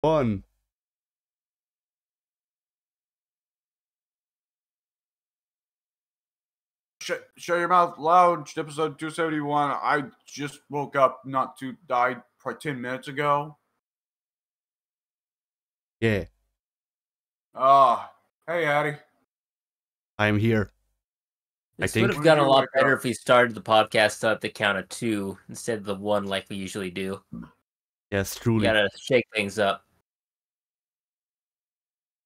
One. Shut your mouth loud. Episode 271. I just woke up, died probably 10 minutes ago. Yeah. Hey, Addy. I'm here. This would have gotten a lot better if we started the podcast at the count of 2 instead of the 1 like we usually do. Yes, truly. You gotta shake things up.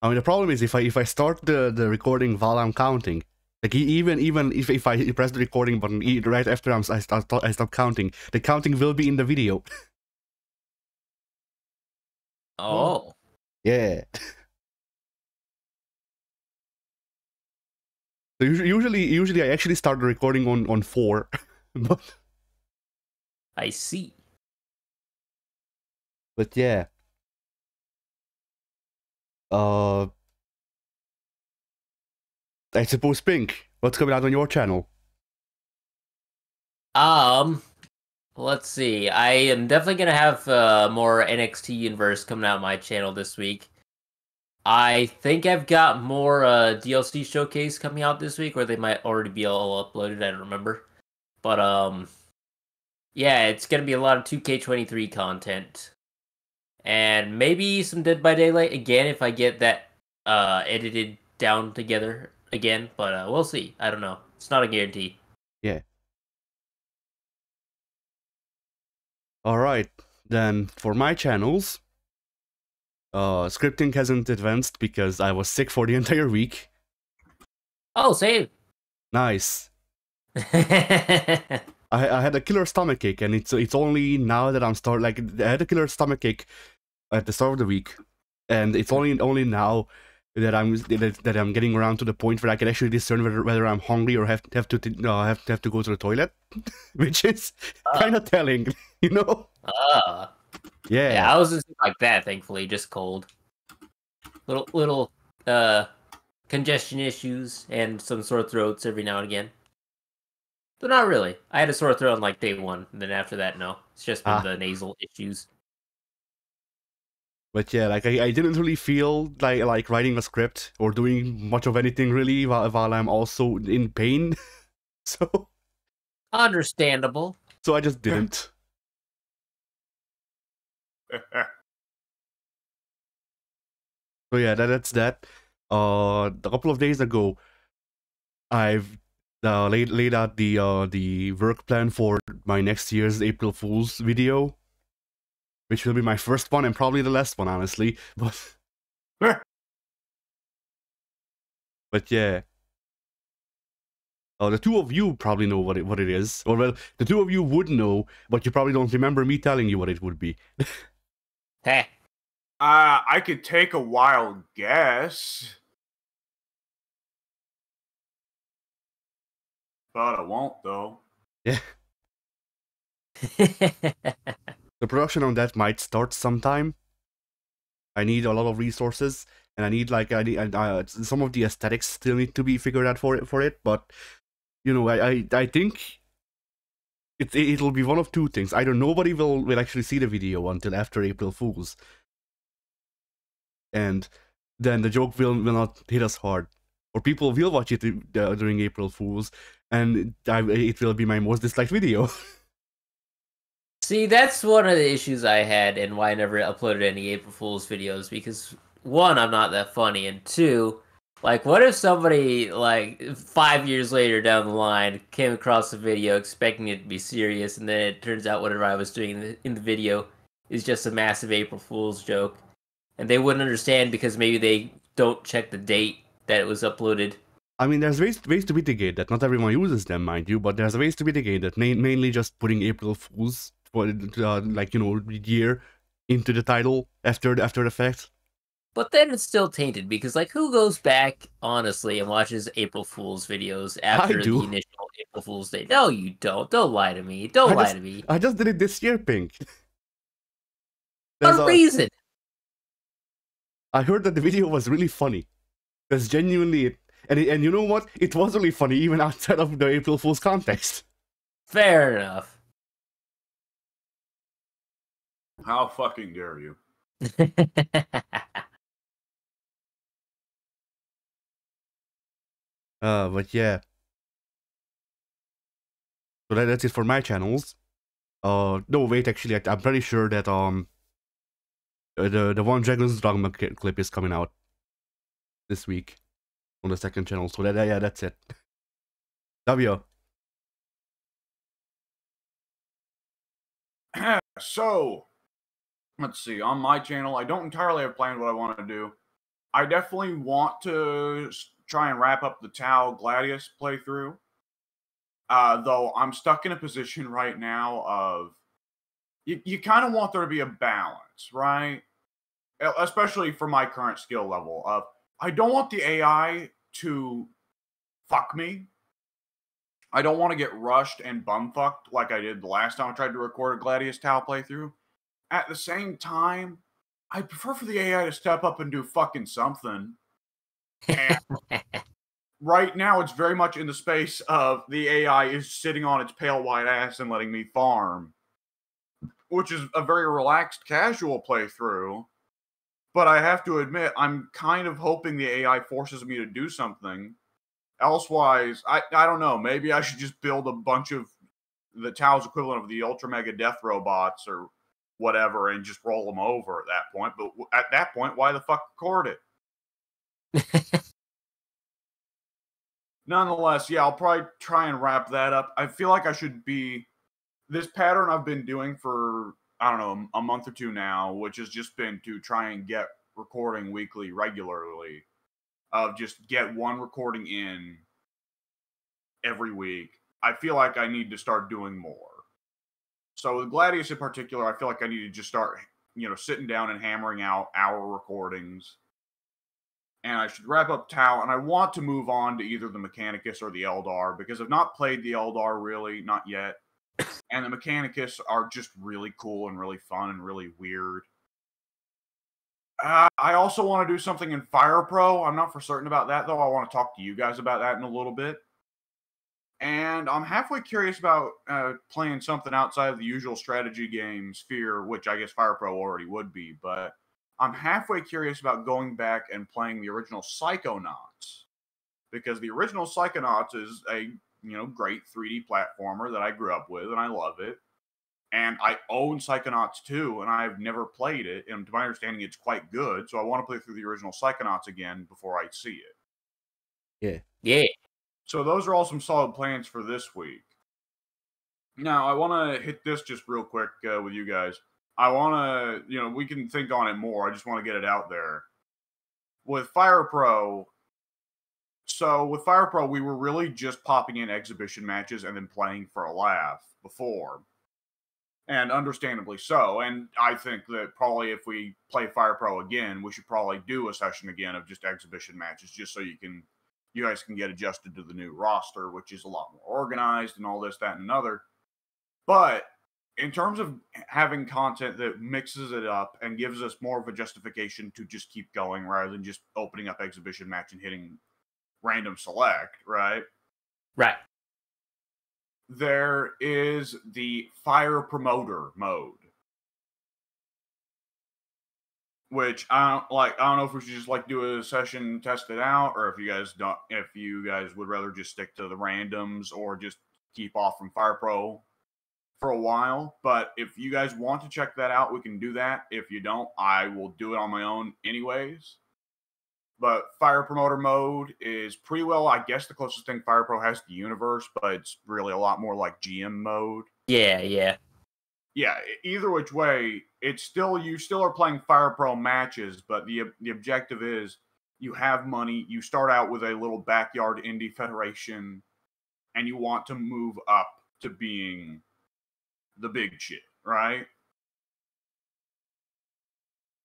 I mean, the problem is if I start the recording while I'm counting, like even if I press the recording button right after I stop counting, the counting will be in the video. Oh. Yeah. So usually I actually start the recording on 4, but I see. But yeah. I suppose Pink, what's coming out on your channel? Let's see. I am definitely gonna have more NXT Universe coming out on my channel this week. I think I've got more DLC showcase coming out this week, or they might already be all uploaded. I don't remember, but yeah, it's gonna be a lot of 2K23 content, and maybe some Dead by Daylight again if I get that edited down together again. But we'll see. I don't know. It's not a guarantee. Yeah. All right, then for my channels. Scripting hasn't advanced because I was sick for the entire week. Oh, same. Nice. I had a killer stomachache, and it's only now that I'm I had a killer stomachache at the start of the week, and it's only now that I'm getting around to the point where I can actually discern whether I'm hungry or have to go to the toilet, which is kind of telling, you know. Yeah, I was just like that, thankfully, just cold. Little congestion issues and some sore throats every now and again. But not really. I had a sore throat on like day 1, and then after that, no. It's just been the nasal issues. But yeah, like I didn't really feel like writing a script or doing much of anything really while I'm also in pain. So understandable. So I just didn't. So yeah, that's that. A couple of days ago, I've laid out the work plan for my next year's April Fool's video, which will be my first one and probably the last one, honestly. But yeah. The two of you probably know what it is. Or well, the two of you would know, but you probably don't remember me telling you what it would be. Hey. I could take a wild guess. But I won't, though. Yeah. The production on that might start sometime. I need a lot of resources, and I need some of the aesthetics still need to be figured out for it. But you know, I think it'll be one of two things. Either nobody will actually see the video until after April Fools, and then the joke will not hit us hard, or people will watch it during April Fools, and it will be my most disliked video. See, that's one of the issues I had and why I never uploaded any April Fool's videos, because 1, I'm not that funny, and 2, like, what if somebody, like, 5 years later down the line came across the video expecting it to be serious, and then it turns out whatever I was doing in the video is just a massive April Fool's joke, and they wouldn't understand because maybe they don't check the date that it was uploaded. I mean, there's ways to mitigate that. Not everyone uses them, mind you, but there's ways to mitigate that. Mainly just putting April Fools for year into the title after the fact. But then it's still tainted because, like, who goes back honestly and watches April Fool's videos after the initial April Fool's Day? No, you don't. Don't lie to me. Don't lie to me. I just did it this year, Pink. There's a reason. I heard that the video was really funny. That's genuinely it. And you know what? It was really funny even outside of the April Fool's context. Fair enough. How fucking dare you? But yeah. So that's it for my channels. No, wait, actually, I'm pretty sure that the One Dragon's Dogma clip is coming out this week on the second channel. So yeah, that's it. W. So, let's see. On my channel, I don't entirely have planned what I want to do. I definitely want to try and wrap up the Tau Gladius playthrough. Though I'm stuck in a position right now of you kind of want there to be a balance, right? Especially for my current skill level of I don't want the AI to fuck me. I don't want to get rushed and bumfucked like I did the last time I tried to record a Gladius Tau playthrough. At the same time, I prefer for the AI to step up and do fucking something. And right now, it's very much in the space of the AI is sitting on its pale white ass and letting me farm, which is a very relaxed, casual playthrough. But I have to admit, I'm kind of hoping the AI forces me to do something. Elsewise, I don't know. Maybe I should just build a bunch of the Tau's equivalent of the Ultra Mega Death Robots or whatever and just roll them over at that point. But at that point, why the fuck record it? Nonetheless, yeah, I'll probably try and wrap that up. I feel like I should be... This pattern I've been doing for, I don't know, a month or two now, which has just been to try and get recording weekly regularly. Of just get one recording in every week. I feel like I need to start doing more. So with Gladius in particular, I feel like I need to just start, sitting down and hammering out our recordings. And I should wrap up Tau, and I want to move on to either the Mechanicus or the Eldar, because I've not played the Eldar really, not yet. And the Mechanicus are just really cool and really fun and really weird. I also want to do something in Fire Pro. I'm not for certain about that, though. I want to talk to you guys about that in a little bit. And I'm halfway curious about playing something outside of the usual strategy game sphere, which I guess Fire Pro already would be. But I'm halfway curious about going back and playing the original Psychonauts. Because the original Psychonauts is a, great 3D platformer that I grew up with, and I love it. And I own Psychonauts 2, and I've never played it. And to my understanding, it's quite good. So I want to play through the original Psychonauts again before I see it. Yeah. Yeah. So those are all some solid plans for this week. Now, I want to hit this just real quick with you guys. I want to, we can think on it more. I just want to get it out there. With Fire Pro, we were really just popping in exhibition matches and then playing for a laugh before. And understandably so. And I think that probably if we play Fire Pro again, we should probably do a session again of just exhibition matches, just so you guys can get adjusted to the new roster, which is a lot more organized and all this, that, and another. But in terms of having content that mixes it up and gives us more of a justification to just keep going rather than just opening up exhibition match and hitting random select, right? Right. There is the Fire Promoter mode, which I don't know if we should just do a session, test it out, or if you guys would rather just stick to the randoms or just keep off from Fire Pro for a while. But if you guys want to check that out, we can do that. If you don't, I will do it on my own anyways. But Fire Promoter mode is pretty well, I guess, the closest thing Fire Pro has to Universe, but it's really a lot more like GM mode. Yeah. Yeah, either which way, you still are playing Fire Pro matches, but the objective is you have money, you start out with a little backyard indie federation, and you want to move up to being the big shit, right?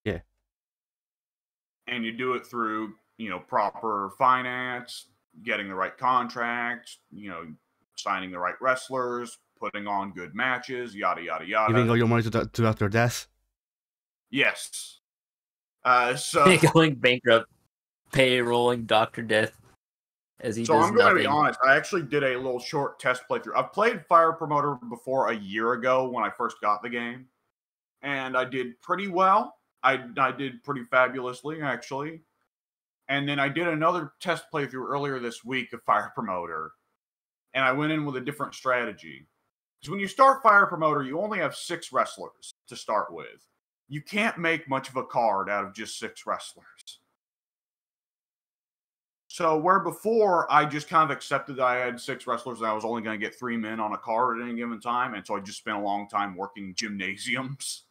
Yeah. And you do it through, proper finance, getting the right contracts, signing the right wrestlers, putting on good matches, yada, yada, yada. Giving all your money to Dr. Death? Yes. So going bankrupt, payrolling Dr. Death as he does I'm going to be nothing. honest. I actually did a little short test playthrough. I've played Fire Promoter before a year ago when I first got the game, and I did pretty well. I did pretty fabulously, actually. And then I did another test playthrough earlier this week of Fire Promoter. And I went in with a different strategy. Because when you start Fire Promoter, you only have 6 wrestlers to start with. You can't make much of a card out of just 6 wrestlers. So where before I just kind of accepted that I had 6 wrestlers and I was only going to get 3 men on a card at any given time, and so I just spent a long time working gymnasiums.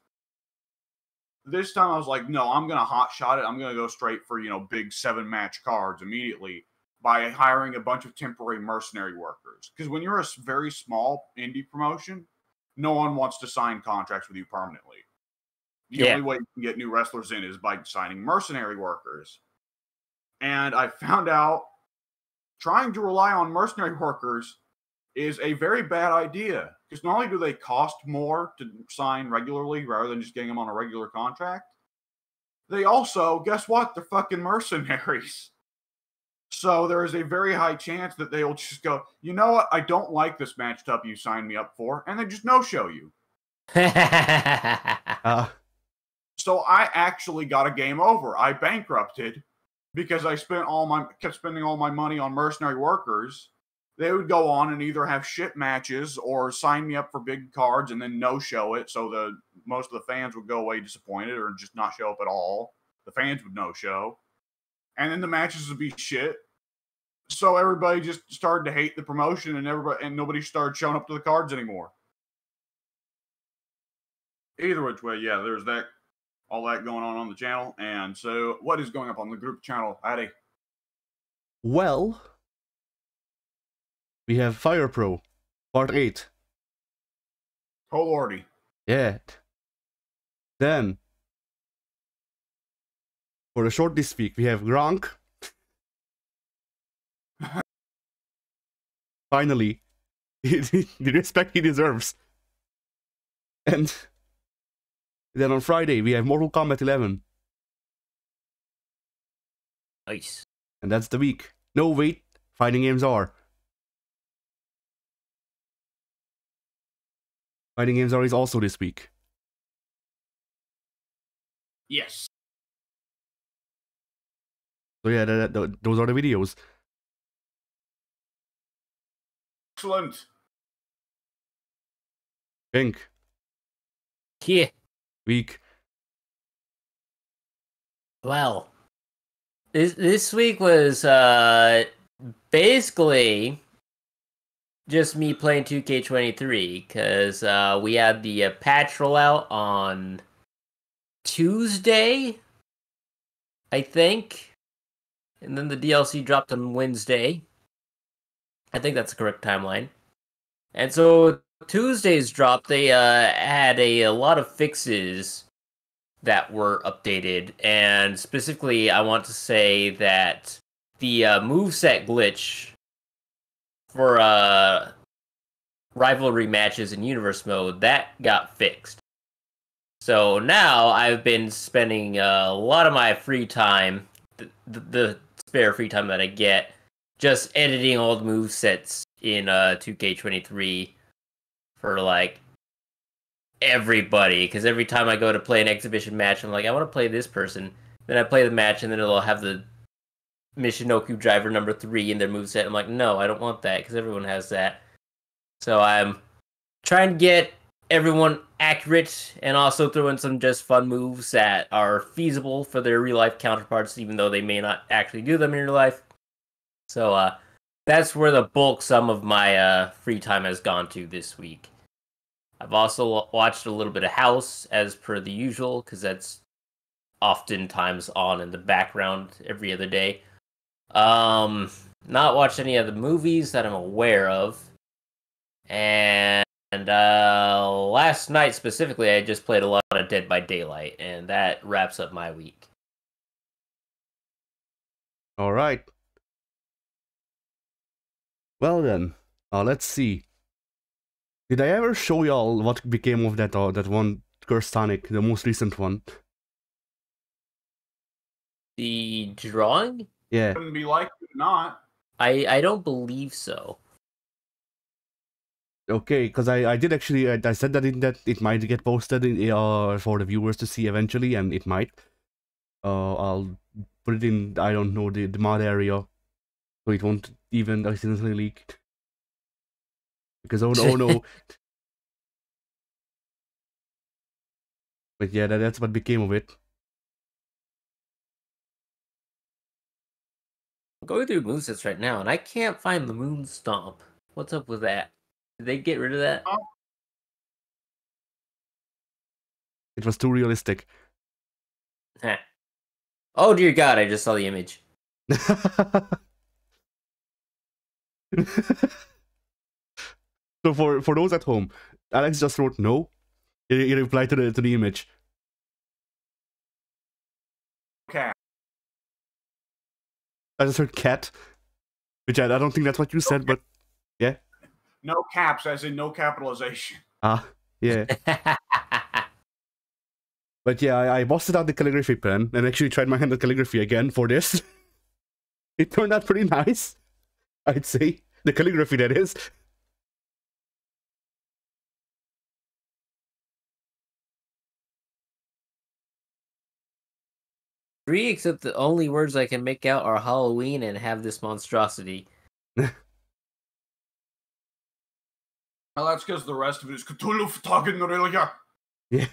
This time I was like, no, I'm going to hot shot it. I'm going to go straight for, big 7-match cards immediately by hiring a bunch of temporary mercenary workers. Because when you're a very small indie promotion, no one wants to sign contracts with you permanently. The only way you can get new wrestlers in is by signing mercenary workers. And I found out trying to rely on mercenary workers is a very bad idea. Because not only do they cost more to sign regularly rather than just getting them on a regular contract, they also, guess what? They're fucking mercenaries. So there is a very high chance that they will just go, you know what? I don't like this matchup you signed me up for, and they just no-show you. So I actually got a game over. I bankrupted because I kept spending all my money on mercenary workers. They would go on and either have shit matches or sign me up for big cards and then no-show it, so most of the fans would go away disappointed or just not show up at all. The fans would no-show. And then the matches would be shit. So everybody just started to hate the promotion, and nobody started showing up to the cards anymore. Either which way, yeah, there's all that going on the channel. And so, what is going up on the group channel, Addy? Well, we have Fire Pro, Part 8. Oh lordy. Yeah. Then, for the short this week, we have Gronk. Finally, the respect he deserves. And then on Friday, we have Mortal Kombat 11. Nice. And that's the week. No, wait. Fighting games are. Fighting games are is also this week. Yes. So yeah, those are the videos. Excellent. Pink. Yeah. Week. Well, this week was basically just me playing 2K23 because we had the patch rollout on Tuesday, I think, and then the DLC dropped on Wednesday. I think that's the correct timeline. And so Tuesday's drop, they had a lot of fixes that were updated, and specifically I want to say that the moveset glitch for rivalry matches in universe mode, that got fixed. So now I've been spending a lot of my free time, the spare free time that I get, just editing old movesets in 2K23 for like everybody, because every time I go to play an exhibition match, I'm like, I want to play this person. Then I play the match, and then it'll have the Michinoku driver number 3 in their moveset. I'm like, no, I don't want that, because everyone has that. So I'm trying to get everyone accurate, and also throw in some just fun moves that are feasible for their real-life counterparts, even though they may not actually do them in real life. So that's where the bulk sum of my free time has gone to this week. I've also watched a little bit of House, as per the usual, because that's oftentimes on in the background every other day. Not watched any of the movies that I'm aware of. And last night specifically, I just played a lot of Dead by Daylight, and that wraps up my week. All right. Well then, let's see. Did I ever show y'all what became of that one Cursed Sonic, the most recent one? The drawing? Yeah. Wouldn't be like it not. I don't believe so. Okay, because I did actually I said that it might get posted for the viewers to see eventually, and it might. I'll put it in, I don't know, the mod area, so it won't even accidentally leak. Because oh no. But yeah, that's what became of it. I'm going through movesets right now, and I can't find the Moon Stomp. What's up with that? Did they get rid of that? It was too realistic. Oh dear God! I just saw the image. So for those at home, Alex just wrote no. He replied to the image. Cat. I just heard cat, which I don't think that's what you said, but yeah. No caps, as in no capitalization. Yeah. But yeah, I busted out the calligraphy pen and actually tried my hand at calligraphy again for this. It turned out pretty nice, I'd say. The calligraphy, that is. Three, except the only words I can make out are Halloween and have this monstrosity. Well, that's because the rest of it is Cthulhu talking Aurelia. Yeah.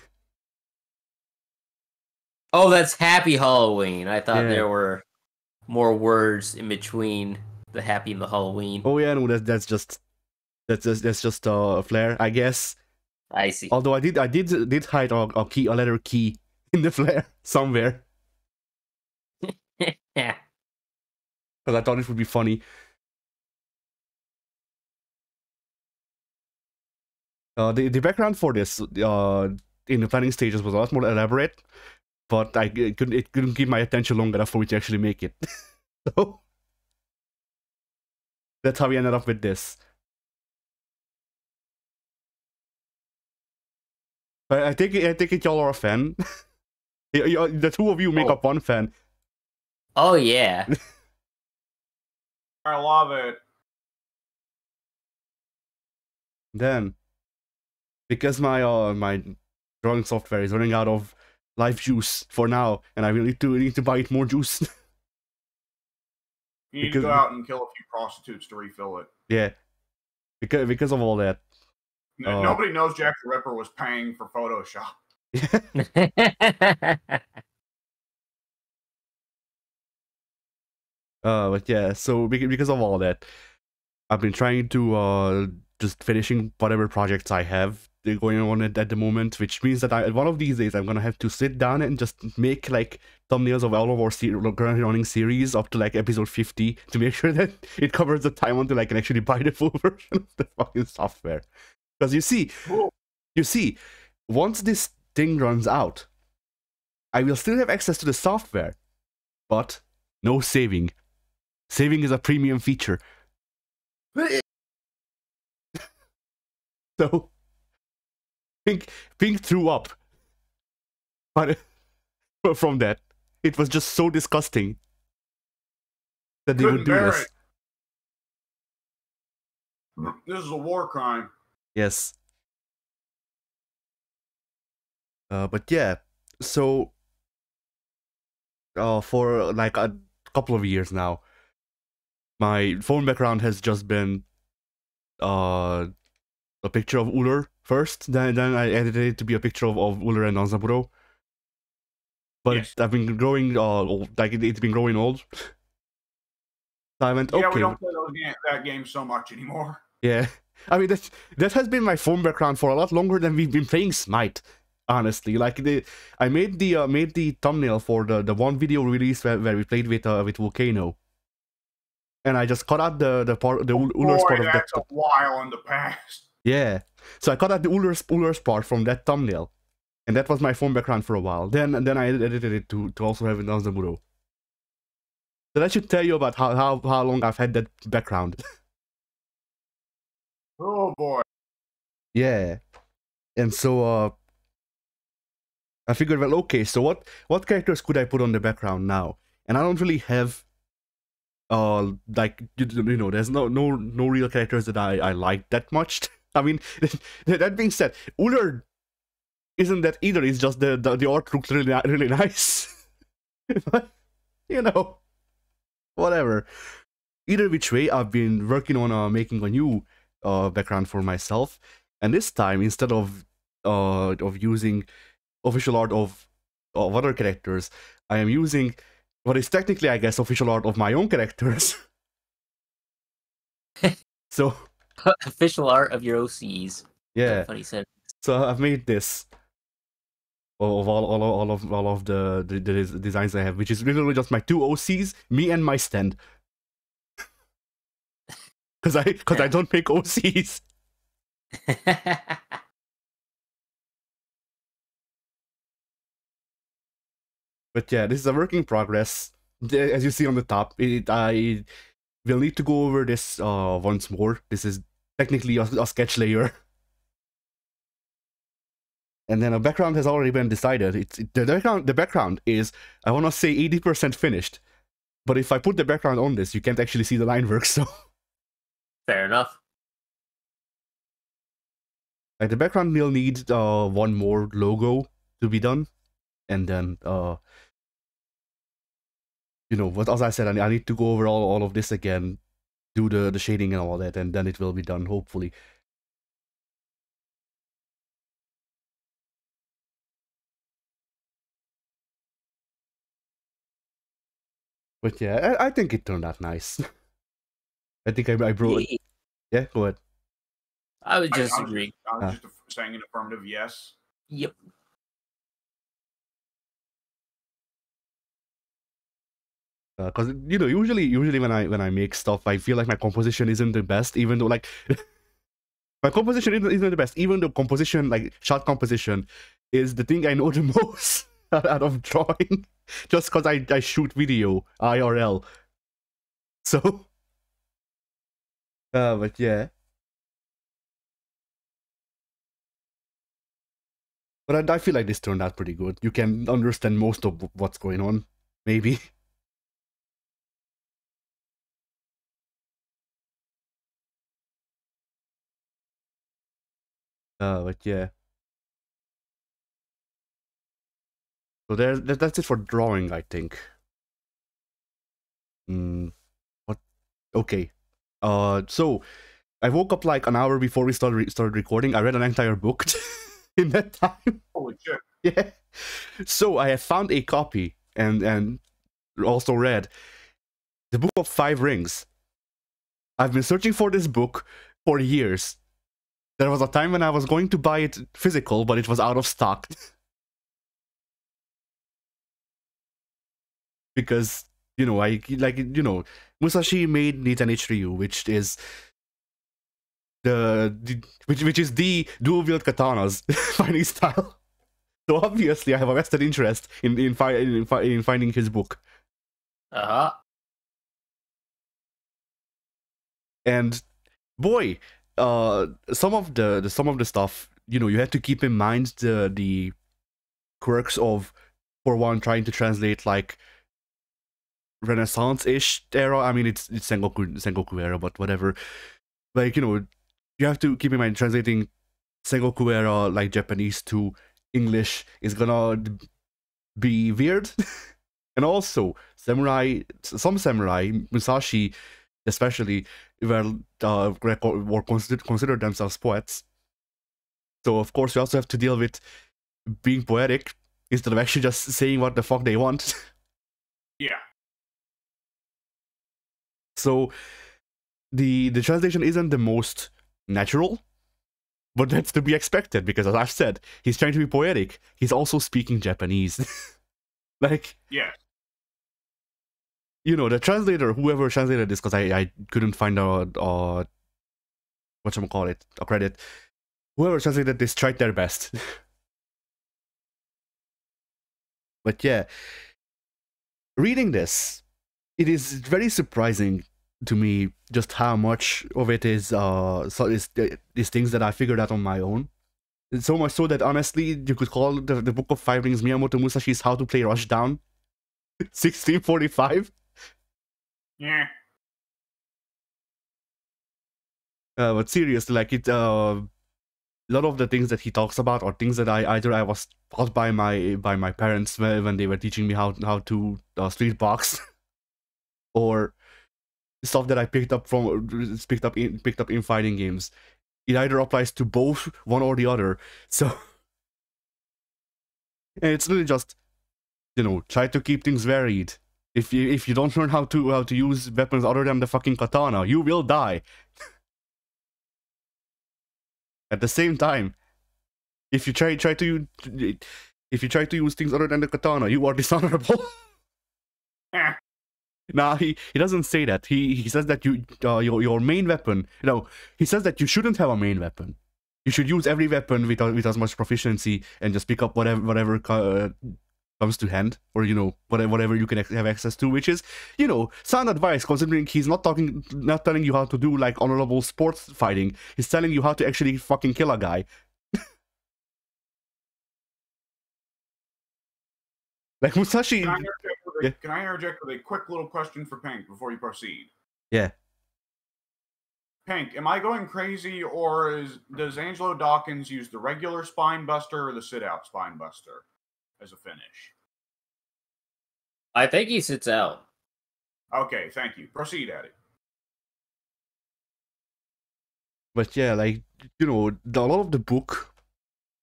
Oh, that's Happy Halloween. I thought Yeah. there were more words in between the Happy and the Halloween. Oh yeah, no, that's just a flare, I guess. I see. Although I did hide a letter key in the flare somewhere. Yeah. Because I thought it would be funny. The background for this in the planning stages was a lot more elaborate, but it couldn't keep my attention long enough for me to actually make it. So that's how we ended up with this. I take it y'all are a fan. The two of you make up one fan. Oh yeah. I love it. Then, because my my drawing software is running out of life juice for now, and I will need to buy it more juice. You need to go out and kill a few prostitutes to refill it. Yeah, because of all that. Nobody knows Jack the Ripper was paying for Photoshop. But yeah, so because of all that, I've been trying to just finishing whatever projects I have going on at the moment, which means that one of these days I'm gonna have to sit down and just make like thumbnails of all of our currently running series up to like episode 50 to make sure that it covers the time until I can actually buy the full version of the fucking software. Because you see, once this thing runs out, I will still have access to the software, but no saving. Saving is a premium feature. So, Pink threw up. But from that, it was just so disgusting that they would do this. This is a war crime. Yes. But yeah, so for like a couple of years now, my phone background has just been a picture of Uller first, then I edited it to be a picture of Uller and Danzaburo. But yes. I've been growing old, like it's been growing old. So I went, okay. Yeah, we don't play that game so much anymore. Yeah. I mean, that has been my phone background for a lot longer than we've been playing Smite. Honestly, like I made the thumbnail for the one video release where we played with Volcano, and I just cut out the Uller's part of that. That's a while in the past. Yeah, so I cut out the Uller's part from that thumbnail, and that was my phone background for a while. Then I edited it to also have it on the Muro. So that should tell you about how long I've had that background. Oh boy. Yeah, and so I figured, well, okay, so what characters could I put on the background now? And I don't really have like, you know, there's no real characters that I like that much I mean, that being said, Uller isn't that either. It's just the art looks really nice. But, you know, whatever. Either which way, I've been working on making a new background for myself, and this time instead of using official art of other characters, I am using what is technically, I guess, official art of my own characters. So official art of your OCs. yeah, Funny sentence. so I've made this of all of the designs I have, which is literally just my 2 OCs, me and my stand. Because I don't make OCs. But yeah, this is a work in progress. As you see on the top, I will need to go over this once more. This is technically a sketch layer. And then a background has already been decided. The background is, I want to say 80% finished. But if I put the background on this, you can't actually see the line work, so... Fair enough. Like, the background will need one more logo to be done. And then, you know, as I said, I need to go over all of this again, do the shading and all that, and then it will be done, hopefully. But yeah, I think it turned out nice. I think I brought it. Yeah, go ahead. I would just agree. I was just saying an affirmative yes. Yep. Because you know, usually when I make stuff, I feel like my composition isn't the best, even though like my composition isn't the best, even though composition, like shot composition, is the thing I know the most out of drawing, just because I shoot video IRL. So, but yeah. But I feel like this turned out pretty good. You can understand most of what's going on, maybe. But yeah. So that's it for drawing, I think. What? Okay. So I woke up like an hour before we started recording. I read an entire book in that time. Holy shit! Yeah. So I have found a copy and also read the Book of 5 Rings. I've been searching for this book for years. There was a time when I was going to buy it physical, but it was out of stock. Because, you know, Musashi made Nitenich Ryu, which is which is the dual wield katanas fighting style. So obviously I have a vested interest in finding his book. Uh-huh. And boy, some of the stuff, you know, you have to keep in mind the quirks of, for one, trying to translate like Renaissance-ish era. I mean, it's Sengoku era, but whatever. Like, you know, you have to keep in mind translating Sengoku era like Japanese to English is gonna be weird. And also, some samurai, Musashi especially, were considered themselves poets. So of course you also have to deal with being poetic instead of actually just saying what the fuck they want. Yeah. So the translation isn't the most natural, but that's to be expected because, as I've said, he's trying to be poetic. He's also speaking Japanese. Like, yeah. You know, the translator, whoever translated this, because I couldn't find a credit. Whoever translated this tried their best. But yeah, reading this, it is very surprising to me just how much of it is these things that I figured out on my own. So much so that honestly, you could call the Book of 5 Rings Miyamoto Musashi's How to Play Rushdown 1645. Yeah. But seriously, like a lot of the things that he talks about are things that I was taught by my parents when they were teaching me how to street box, or stuff that I picked up in fighting games. It either applies to both, one or the other. So, and it's really just, try to keep things varied. If you don't learn how to use weapons other than the fucking katana, you will die. At the same time, if you try to use things other than the katana, you are dishonorable. Nah, he doesn't say that. He says that your main weapon. He says that you shouldn't have a main weapon. You should use every weapon with as much proficiency and just pick up whatever comes to hand, or whatever you can have access to, which is sound advice, considering he's not telling you how to do like honorable sports fighting. He's telling you how to actually fucking kill a guy. Like Musashi. Can I interject with a quick little question for Pink before you proceed? Yeah. Pink, am I going crazy, or does Angelo Dawkins use the regular spine buster or the sit-out spine buster as a finish? I think he sits out. Okay, thank you. Proceed, Eddie. But yeah, like, a lot of the book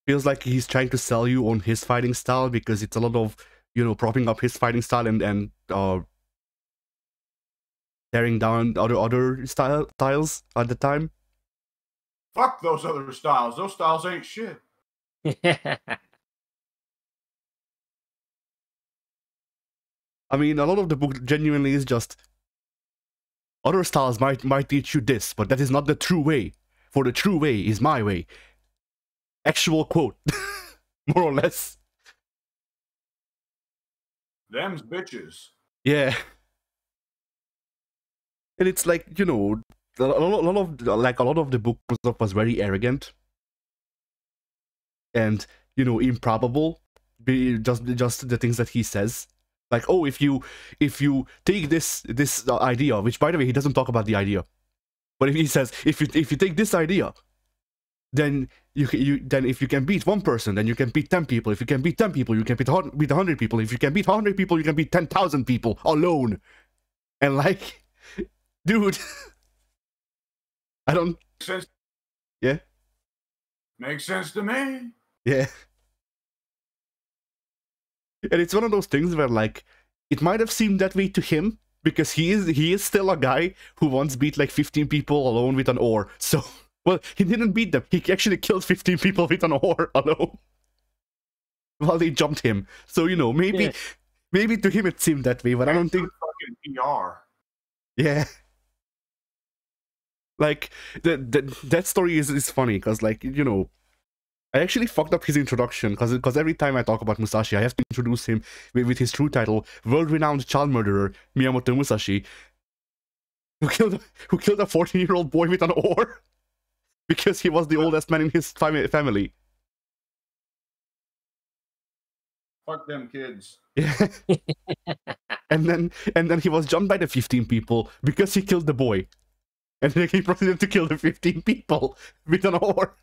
feels like he's trying to sell you on his fighting style, because it's a lot of, propping up his fighting style and tearing down other styles at the time. Fuck those other styles. Those styles ain't shit. I mean, a lot of the book genuinely is just, other styles might teach you this, but that is not the true way. For the true way is my way. Actual quote. More or less. Them's bitches. Yeah. And it's like, a lot of the book stuff was very arrogant. And, improbable. Just the things that he says. Like, oh, if you take this idea, which by the way he doesn't talk about the idea, but if he says if you take this idea, then if you can beat one person, then you can beat 10 people. If you can beat 10 people, you can beat 100 people. If you can beat 100 people, you can beat 10,000 people alone. And like, dude, I don't. Makes sense. Yeah. Makes sense to me. Yeah. And it's one of those things where, like, it might have seemed that way to him, because he is still a guy who once beat like 15 people alone with an oar. So, well, he didn't beat them. He actually killed 15 people with an oar alone while they jumped him. So, maybe to him it seemed that way, but I don't think. Fucking PR. Yeah. Like, that story is funny, because, like, I actually fucked up his introduction, because every time I talk about Musashi, I have to introduce him with his true title, world-renowned child murderer Miyamoto Musashi, who killed a 14-year-old boy with an oar because he was the oldest man in his family. Fuck them kids. Yeah. and then he was jumped by the 15 people because he killed the boy, and then he proceeded to kill the 15 people with an oar.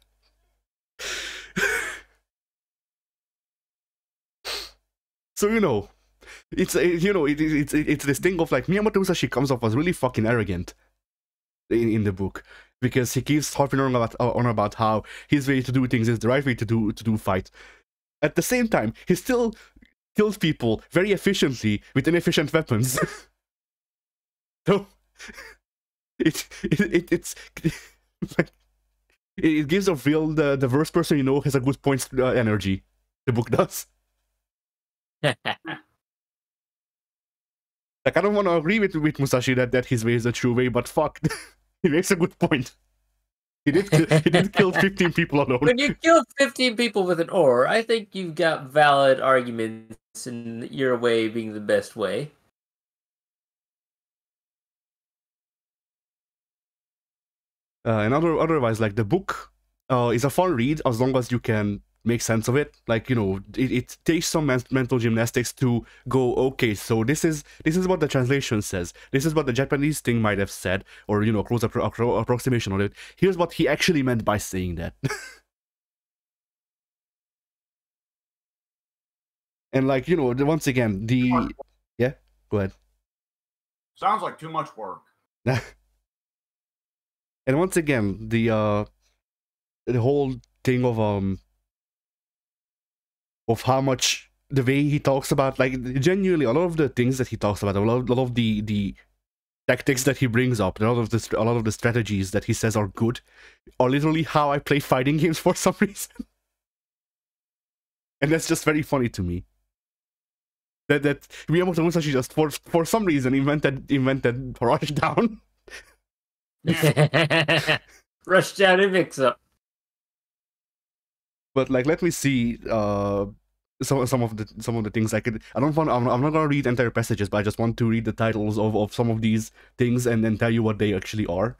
So, it's this thing of like, Miyamoto Musashi comes off as really fucking arrogant in the book, because he keeps harping on about how his way to do things is the right way to do fight. At the same time, he still kills people very efficiently with inefficient weapons. So it's like, it gives a real the worst person has a good points energy. The book does. Like, I don't want to agree with Musashi that his way is the true way, but fuck, he makes a good point. He did kill 15 people alone. When you kill 15 people with an oar, I think you've got valid arguments in your way being the best way. And otherwise, like, the book is a fun read as long as you can make sense of it. Like, it takes some mental gymnastics to go, okay, so this is what the translation says. This is what the Japanese thing might have said, or close approximation of it. Here's what he actually meant by saying that. And like, once again, yeah, go ahead. Sounds like too much work. And once again, the whole thing of how much the way he talks about, like, genuinely a lot of the things that he talks about, a lot of the tactics that he brings up, a lot of the strategies that he says are good, are literally how I play fighting games for some reason. And that's just very funny to me. That Miyamoto Musashi just for some reason invented Rushdown. Rushdown and mix up. But like, let me see some of the things I could. I'm not gonna read entire passages, but I just want to read the titles of some of these things and then tell you what they actually are.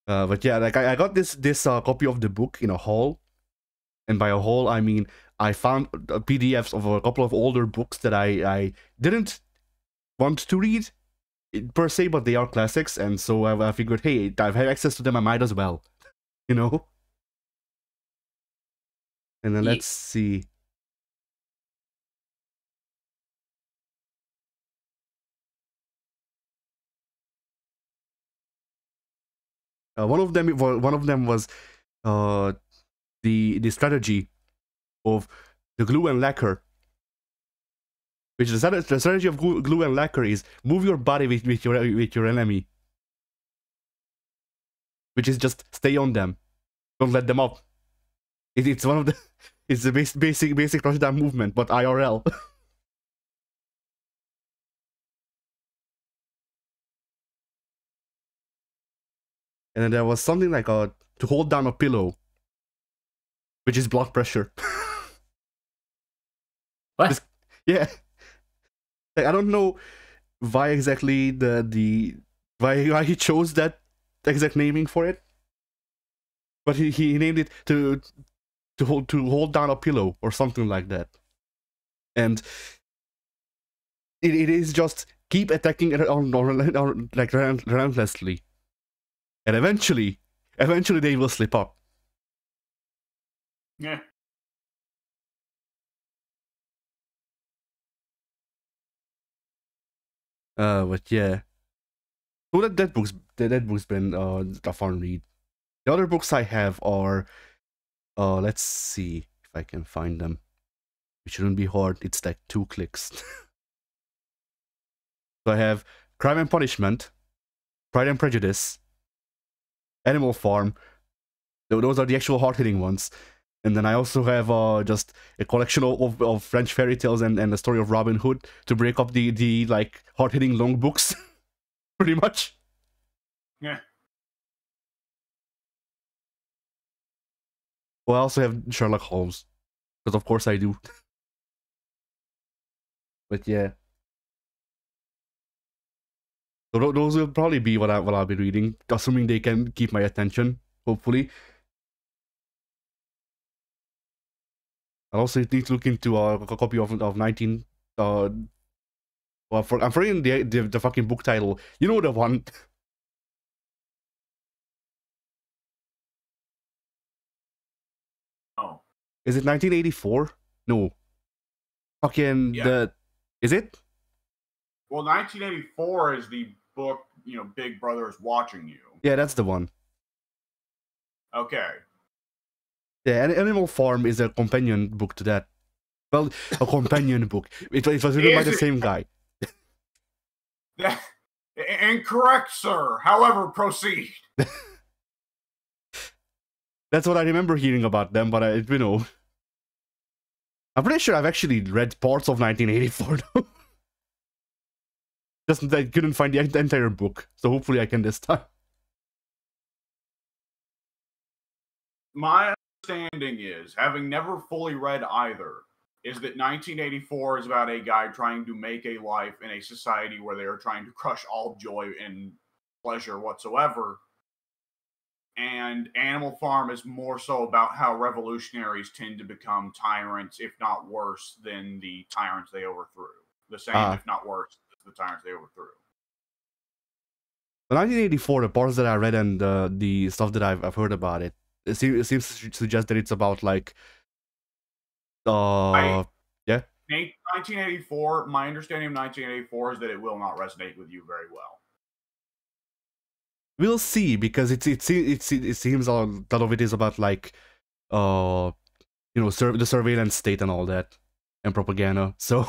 But yeah, like I got this copy of the book in a haul, and by a haul I mean I found PDFs of a couple of older books that I didn't want to read per se, but they are classics, and so I figured, hey, I've had access to them, I might as well, And then let's see. One of them was the strategy of the glue and lacquer, which the strategy of glue and lacquer is move your body with your enemy, which is just stay on them, don't let them up. It's one of the it's the basic Rushdown movement, but IRL. And then there was something like to hold down a pillow, which is blood pressure. What? Yeah. Like, I don't know why exactly why he chose that exact naming for it, but he named it to hold down a pillow or something like that. And it is just keep attacking like relentlessly, and eventually they will slip up. Yeah. But yeah. So that book's been a fun read. The other books I have are let's see if I can find them. It shouldn't be hard. It's like 2 clicks. So I have Crime and Punishment, Pride and Prejudice, Animal Farm. Those are the actual hard-hitting ones. And then I also have just a collection of French fairy tales and the story of Robin Hood to break up the like hard-hitting long books, pretty much. Yeah. Well, I also have Sherlock Holmes, because of course I do. But yeah. So those will probably be what I'll be reading, assuming they can keep my attention, hopefully. I also need to look into a copy of 19. I'm forgetting the fucking book title. You know the one. Oh. Is it 1984? No. Fucking Yeah. Is it? Well, 1984 is the book, Big Brother is watching you. Yeah, that's the one. Okay. Yeah, Animal Farm is a companion book to that. Well, a companion book. It was written by the same guy. Incorrect, sir. However, proceed. That's what I remember hearing about them, but I'm pretty sure I've actually read parts of 1984 though. Just I couldn't find the entire book, so hopefully I can this time. My understanding is, having never fully read either, is that 1984 is about a guy trying to make a life in a society where they are trying to crush all joy and pleasure whatsoever. And Animal Farm is more so about how revolutionaries tend to become tyrants, if not worse, than the tyrants they overthrew. The same, if not worse, as the tyrants they overthrew. In 1984, the parts that I read and the stuff that I've heard about it, it seems to suggest that it's about like, yeah. 1984. My understanding of 1984 is that it will not resonate with you very well. We'll see, because it seems a lot of it is about like, the surveillance state and all that, and propaganda. So.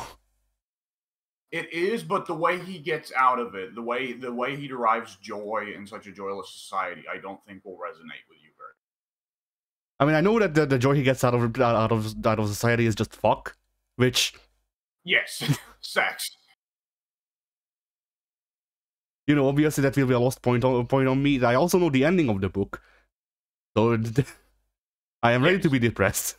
It is, but the way he gets out of it, the way he derives joy in such a joyless society, I don't think will resonate with you very. I mean, I know that the joy he gets out of society is just fuck, which. Yes, sex. Obviously that will be a lost point on me. I also know the ending of the book, so I am ready to be depressed.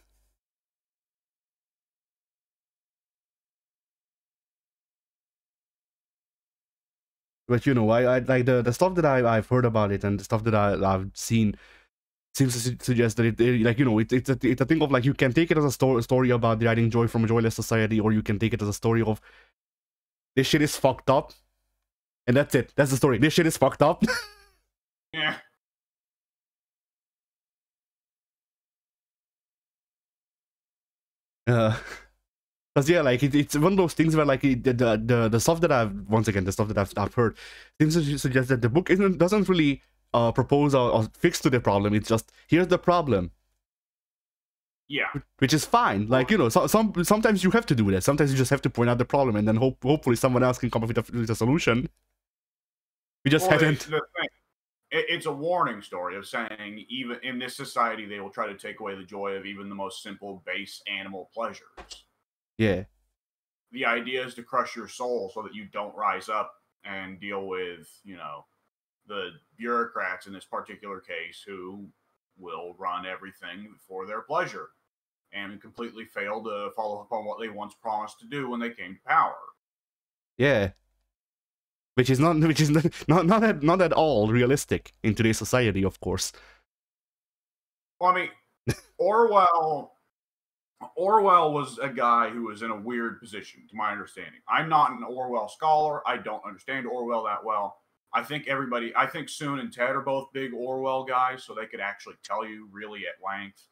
But I like the stuff that I've heard about it, and the stuff that I've seen seems to suggest that it's a thing of like, you can take it as a story about deriving joy from a joyless society, or you can take it as a story of this shit is fucked up, and that's it. That's the story. This shit is fucked up. Yeah. Because yeah, like it's one of those things where like the stuff that I've heard seems to suggest that the book doesn't really propose or fix to the problem. It's just, here's the problem. Yeah. Which is fine. Like, sometimes you have to do that. Sometimes you just have to point out the problem, and then hopefully someone else can come up with a solution. We just haven't. It's a warning story of saying, even in this society, they will try to take away the joy of even the most simple, base animal pleasures. Yeah. The idea is to crush your soul so that you don't rise up and deal with, the bureaucrats in this particular case, who will run everything for their pleasure and completely fail to follow up on what they once promised to do when they came to power. Yeah. Which is not at all realistic in today's society, of course. Well, I mean, Orwell was a guy who was in a weird position, to my understanding. I'm not an Orwell scholar. I don't understand Orwell that well. I think Soon and Ted are both big Orwell guys, so they could actually tell you really at length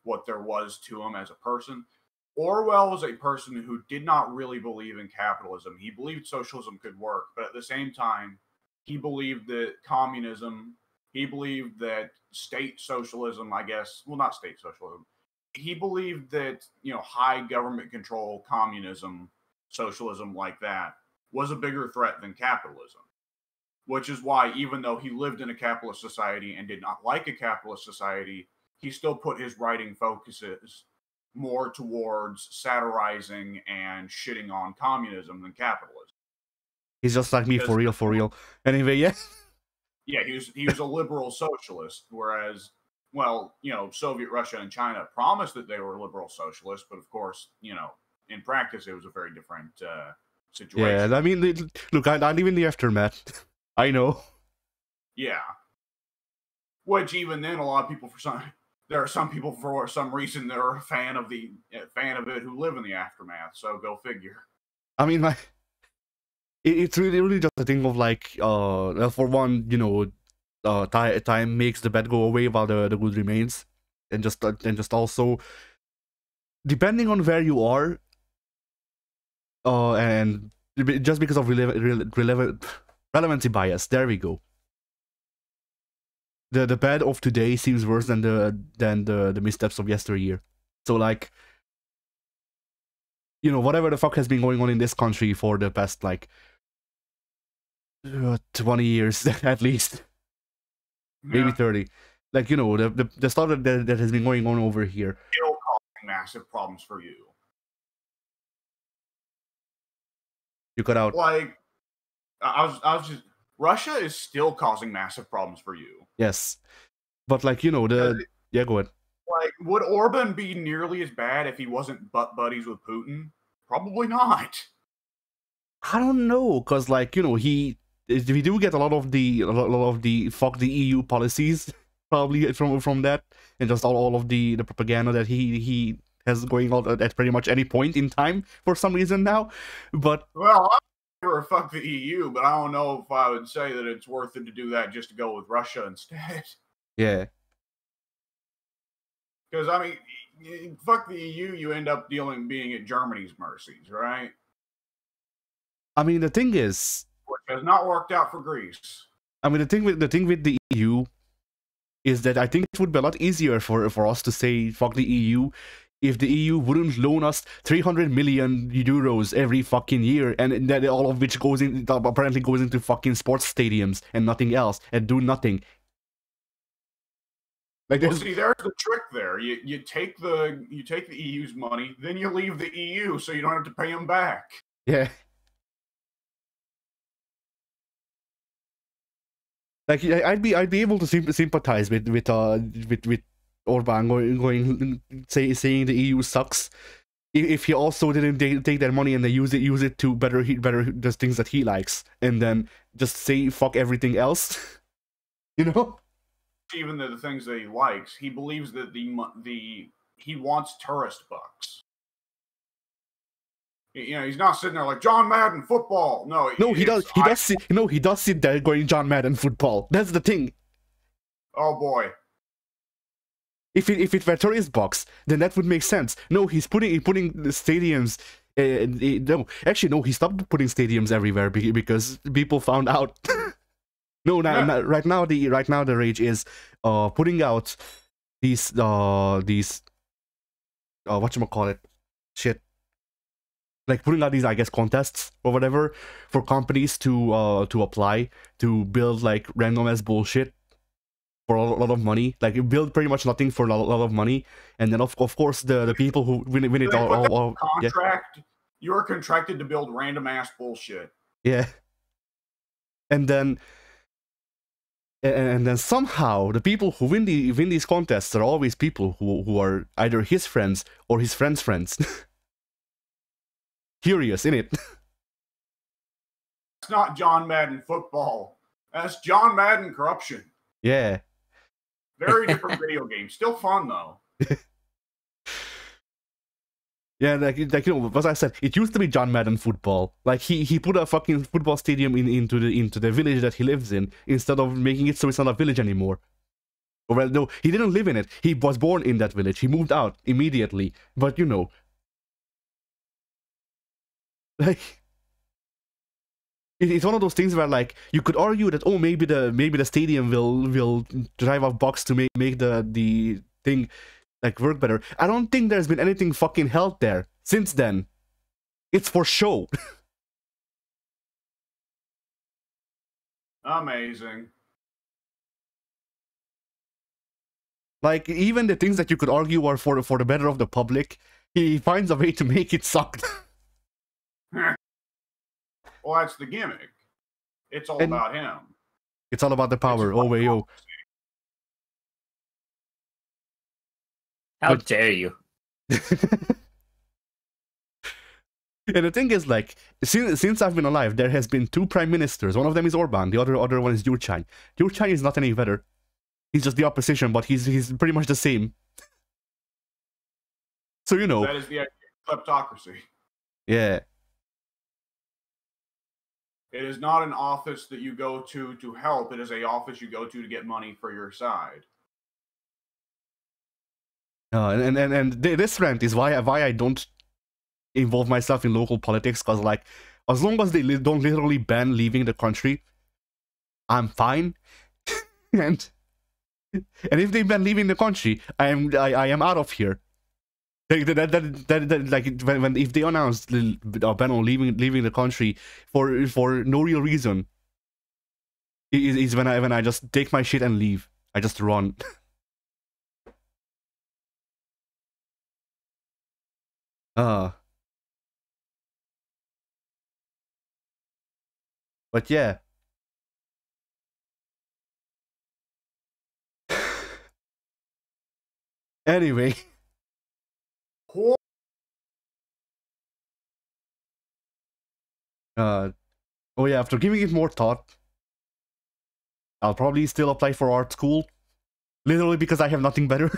what there was to him as a person. Orwell was a person who did not really believe in capitalism. He believed socialism could work, but at the same time, he believed that communism, he believed that state socialism, I guess, well, not state socialism. He believed that, high government control, communism, socialism like that was a bigger threat than capitalism. Which is why, even though he lived in a capitalist society and did not like a capitalist society, he still put his writing focuses more towards satirizing and shitting on communism than capitalism. He's just like me, for real. Anyway, yeah. Yeah, he was a liberal socialist, whereas, Soviet Russia and China promised that they were liberal socialists, but of course, in practice, it was a very different situation. Yeah, I mean, look, I live in the aftermath. I know. Yeah. Which even then, a lot of people, there are some people for some reason that are a fan of it who live in the aftermath. So go figure. I mean, it's really just a thing of like, for one, time makes the bad go away while the good remains, and just also, depending on where you are, and just because of relevancy bias, there we go. The bad of today seems worse than the missteps of yesteryear. So like, whatever the fuck has been going on in this country for the past like 20 years at least, maybe 30. Like, the stuff that has been going on over here. It'll cause massive problems for you. You cut out. Like, I was just, Russia is still causing massive problems for you. Yes, but like, yeah, go ahead. Like, would Orban be nearly as bad if he wasn't butt buddies with Putin? Probably not. I don't know, cause like, we do get a lot of the fuck the EU policies probably from that, and just all of the propaganda that he has going on at pretty much any point in time for some reason now. But well, I never fuck the EU, but I don't know if I would say that it's worth it to do that just to go with Russia instead. yeah, Because I mean, fuck the EU, you end up being at Germany's mercies, right? I mean the thing is, Which has not worked out for Greece. I mean the thing with the EU is that I think it would be a lot easier for us to say fuck the EU if the EU wouldn't loan us 300 million euros every fucking year, and that all of which apparently goes into fucking sports stadiums and nothing else, and do nothing. Like, well, see, there's the trick there. You take the EU's money, then you leave the EU, so you don't have to pay them back. yeah. Like I'd be able to sympathize with Orban saying the EU sucks if he also didn't take that money and they use it to better the things that he likes, and then just say fuck everything else. You know? Even the things that he likes, he believes that he wants tourist bucks. You know, he's not sitting there like John Madden football. No, he does sit there going John Madden football. That's the thing. Oh boy. If it were tourist box, then that would make sense. No, he's putting the stadiums. No, actually, no. He stopped putting stadiums everywhere because people found out. No, right now the rage is putting out these whatchamacallit, shit, like putting out these, I guess, contests or whatever for companies to apply to build like random ass bullshit for a lot of money. Like you build pretty much nothing for a lot of money, and then of course the people who win it all contract. Yeah. You are contracted to build random ass bullshit. Yeah, and then somehow the people who win these contests are always people who are either his friends or his friends' friends. Curious, innit? It's not John Madden football. That's John Madden corruption. Yeah. Very different video game. Still fun though. Yeah, like you know, as I said, it used to be John Madden football. Like he put a fucking football stadium into the village that he lives in, instead of making it so it's not a village anymore. Well, no, he didn't live in it. He was born in that village. He moved out immediately. But you know, like, it's one of those things where like you could argue that, oh, maybe the stadium will drive up bucks to make the thing like work better. I don't think there's been anything fucking held there since then. It's for show. Amazing. Like, even the things that you could argue are for the better of the public, he finds a way to make it suck. Well, that's the gimmick. It's all about him. It's all about the power. Oh, way, oh. How dare you? And the thing is, like, since I've been alive, there has been 2 prime ministers. One of them is Orban. The other one is Gyurcsány. Gyurcsány is not any better. He's just the opposition, but he's pretty much the same. So, you know. That is the idea of kleptocracy. Yeah. It is not an office that you go to help. It is an office you go to get money for your side. And this rant is why I don't involve myself in local politics, because, like, as long as they don't literally ban leaving the country, I'm fine. and if they ban leaving the country, I am out of here. Like when if they announce the ban on leaving the country for no real reason, is when I just take my shit and leave. I just run. But yeah. Anyway. Oh yeah, after giving it more thought, I'll probably still apply for art school. Literally because I have nothing better.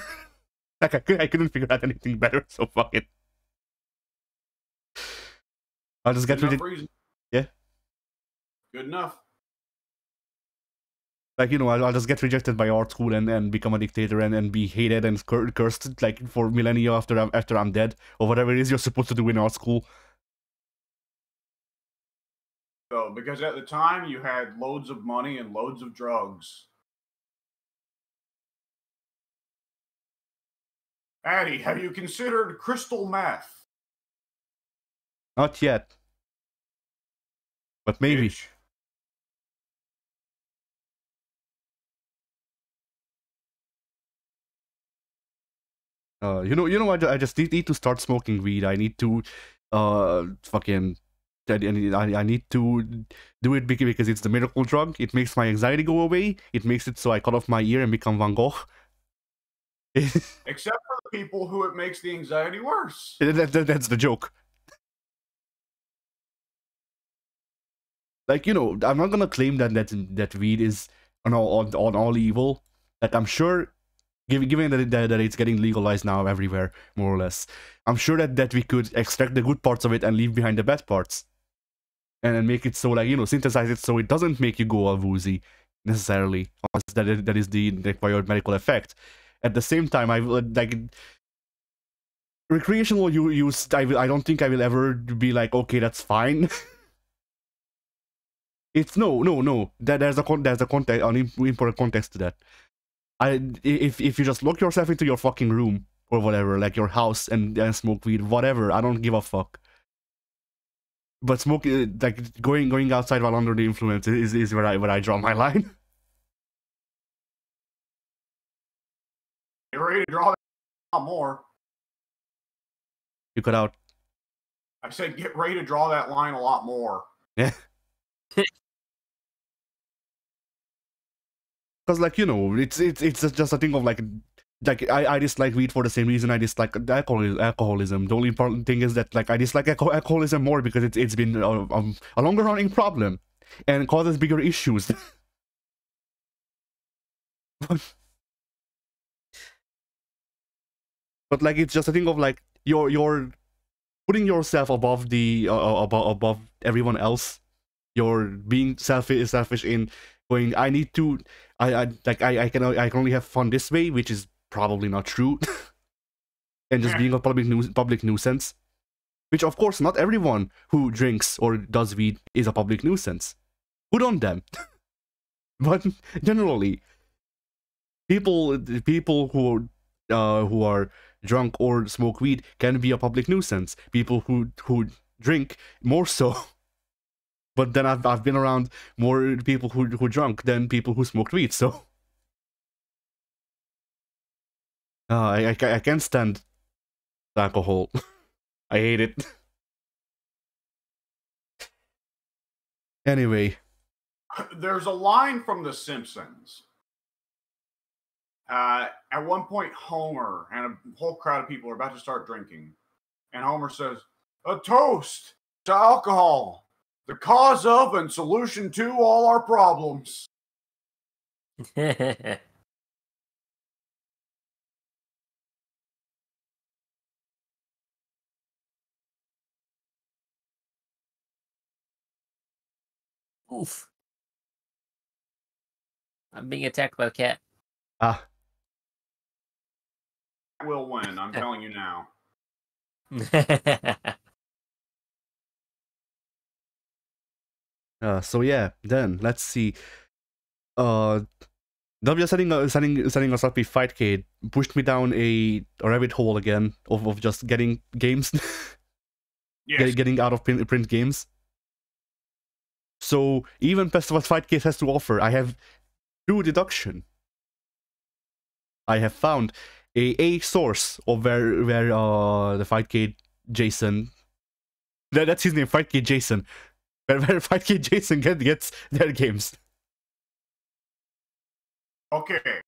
Like I couldn't figure out anything better, so fuck it. I'll just get rejected. Yeah. Good enough. Like, you know, I'll just get rejected by art school and become a dictator and be hated and cursed like for millennia after I'm dead, or whatever it is you're supposed to do in art school. So, because at the time you had loads of money and loads of drugs. Addy, have you considered crystal meth? Not yet. But maybe. Bitch. You know, I just need to start smoking weed. I need to, fucking, I need to do it because it's the miracle drug. It makes my anxiety go away. It makes it so I cut off my ear and become Van Gogh. Except for the people who it makes the anxiety worse. That's the joke. Like, you know, I'm not gonna claim that weed is on all evil. Like, I'm sure, given that it's getting legalized now everywhere, more or less, I'm sure that we could extract the good parts of it and leave behind the bad parts, and then make it so, like, you know, synthesize it so it doesn't make you go all woozy necessarily. That is the required medical effect. At the same time, I would like recreational use. I don't think I will ever be like, okay, that's fine. It's no. There's a context, an important context to that. If you just lock yourself into your fucking room or whatever, like your house, and smoke weed, whatever, I don't give a fuck. But smoking, like going outside while under the influence, is where I draw my line. You're ready to draw that a lot more. You cut out. I said, get ready to draw that line a lot more. Yeah. Because, like, you know, it's just a thing of like I dislike weed for the same reason I dislike alcoholism. The only important thing is that, like, I dislike alcoholism more because it's been a longer running problem and causes bigger issues. But like, it's just a thing of like you're putting yourself above the above everyone else. You're being selfish in going, I need to, I can only have fun this way, which is probably not true. And just being a public nuisance, which of course not everyone who drinks or does weed is a public nuisance. Good on them. But generally, people who are drunk or smoke weed can be a public nuisance. People who drink more so. But then I've been around more people who drunk than people who smoked weed, so I can't stand alcohol. I hate it. Anyway, there's a line from The Simpsons. At one point, Homer and a whole crowd of people are about to start drinking, and Homer says, "A toast to alcohol. The cause of and solution to all our problems." Oof. I'm being attacked by the cat. Ah. Will win, I'm telling you now. So yeah, then let's see. W setting us up with Fightcade pushed me down a rabbit hole again of just getting games, Yes. getting out of print games. So even past what Fightcade has to offer, I have, through deduction, I have found a source of where the Fightcade Jason, that's his name, Fightcade Jason, where Fightcade Jason gets their games. Okay.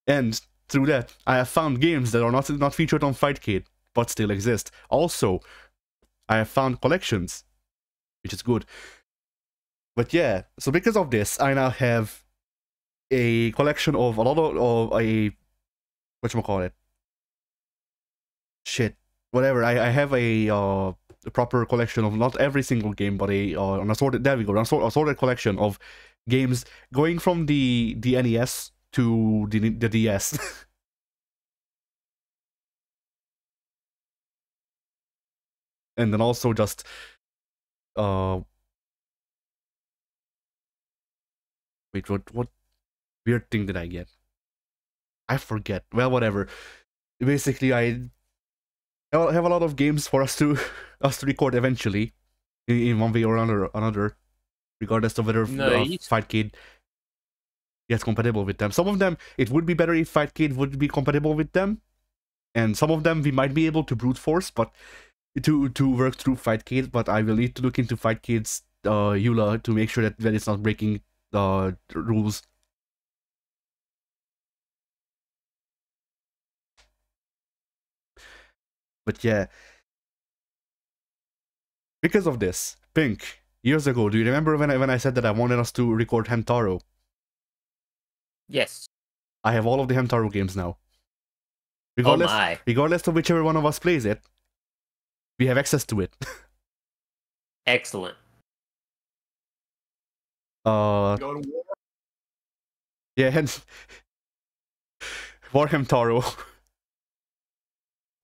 And through that, I have found games that are not featured on Fightcade, but still exist. Also, I have found collections, which is good. But yeah, so because of this, I now have a collection of a lot of a whatchamacallit. Shit. Whatever. I have a proper collection of not every single game, but an assorted, there we go, assorted collection of games going from the NES to the DS. And then also just wait, what weird thing did I get? I forget. Well, whatever. Basically, I have a lot of games for us to record eventually, in one way or another, regardless of whether Fightcade gets compatible with them. Some of them, it would be better if Fightcade would be compatible with them, and some of them we might be able to brute force, but to work through Fightcade. But I will need to look into Fightcade's EULA to make sure that it's not breaking the rules. But yeah, because of this, Pink, years ago, do you remember when I said that I wanted us to record Hamtaro? Yes. I have all of the Hamtaro games now. Regardless of whichever one of us plays it, we have access to it. Excellent. Go to war. Yeah, hence War Hamtaro.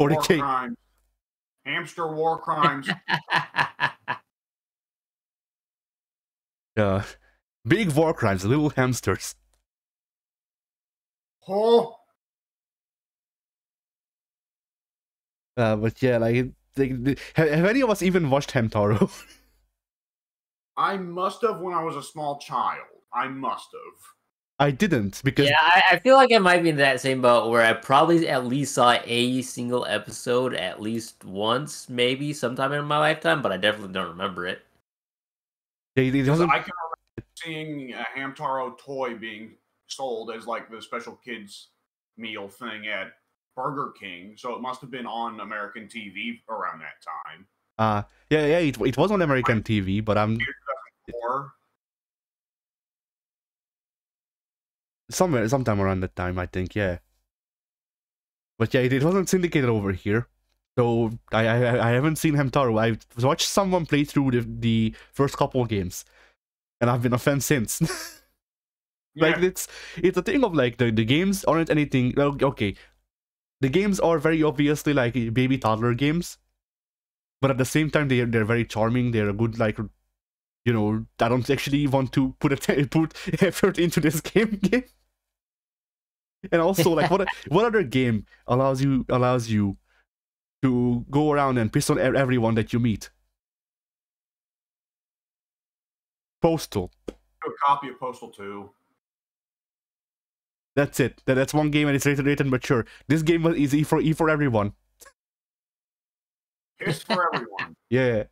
40K. War crimes. Hamster war crimes. Big war crimes, little hamsters. Oh. But yeah, like, have any of us even watched Hamtaro? I must have when I was a small child. I must have. I didn't, because... Yeah, I feel like I might be in that same boat where I probably at least saw a single episode at least once, maybe sometime in my lifetime, but I definitely don't remember it. I can remember seeing a Hamtaro toy being sold as like the special kids meal thing at Burger King, so it must have been on American TV around that time. Yeah, it was on American TV, but I'm... sometime around that time, I think, yeah. But yeah, it wasn't syndicated over here, so I haven't seen Hamtaro. I've watched someone play through the first couple of games, and I've been a fan since. Like, Yeah. it's a thing of like the games aren't anything. Well, okay, the games are very obviously like baby toddler games, but at the same time they're very charming. They're a good, like, you know, I don't actually want to put effort into this game. And also, like, what other game allows you to go around and piss on everyone that you meet? Postal. A copy of Postal 2. That's it. That's one game, and it's rated mature. This game is E for everyone. It's for everyone. Yeah.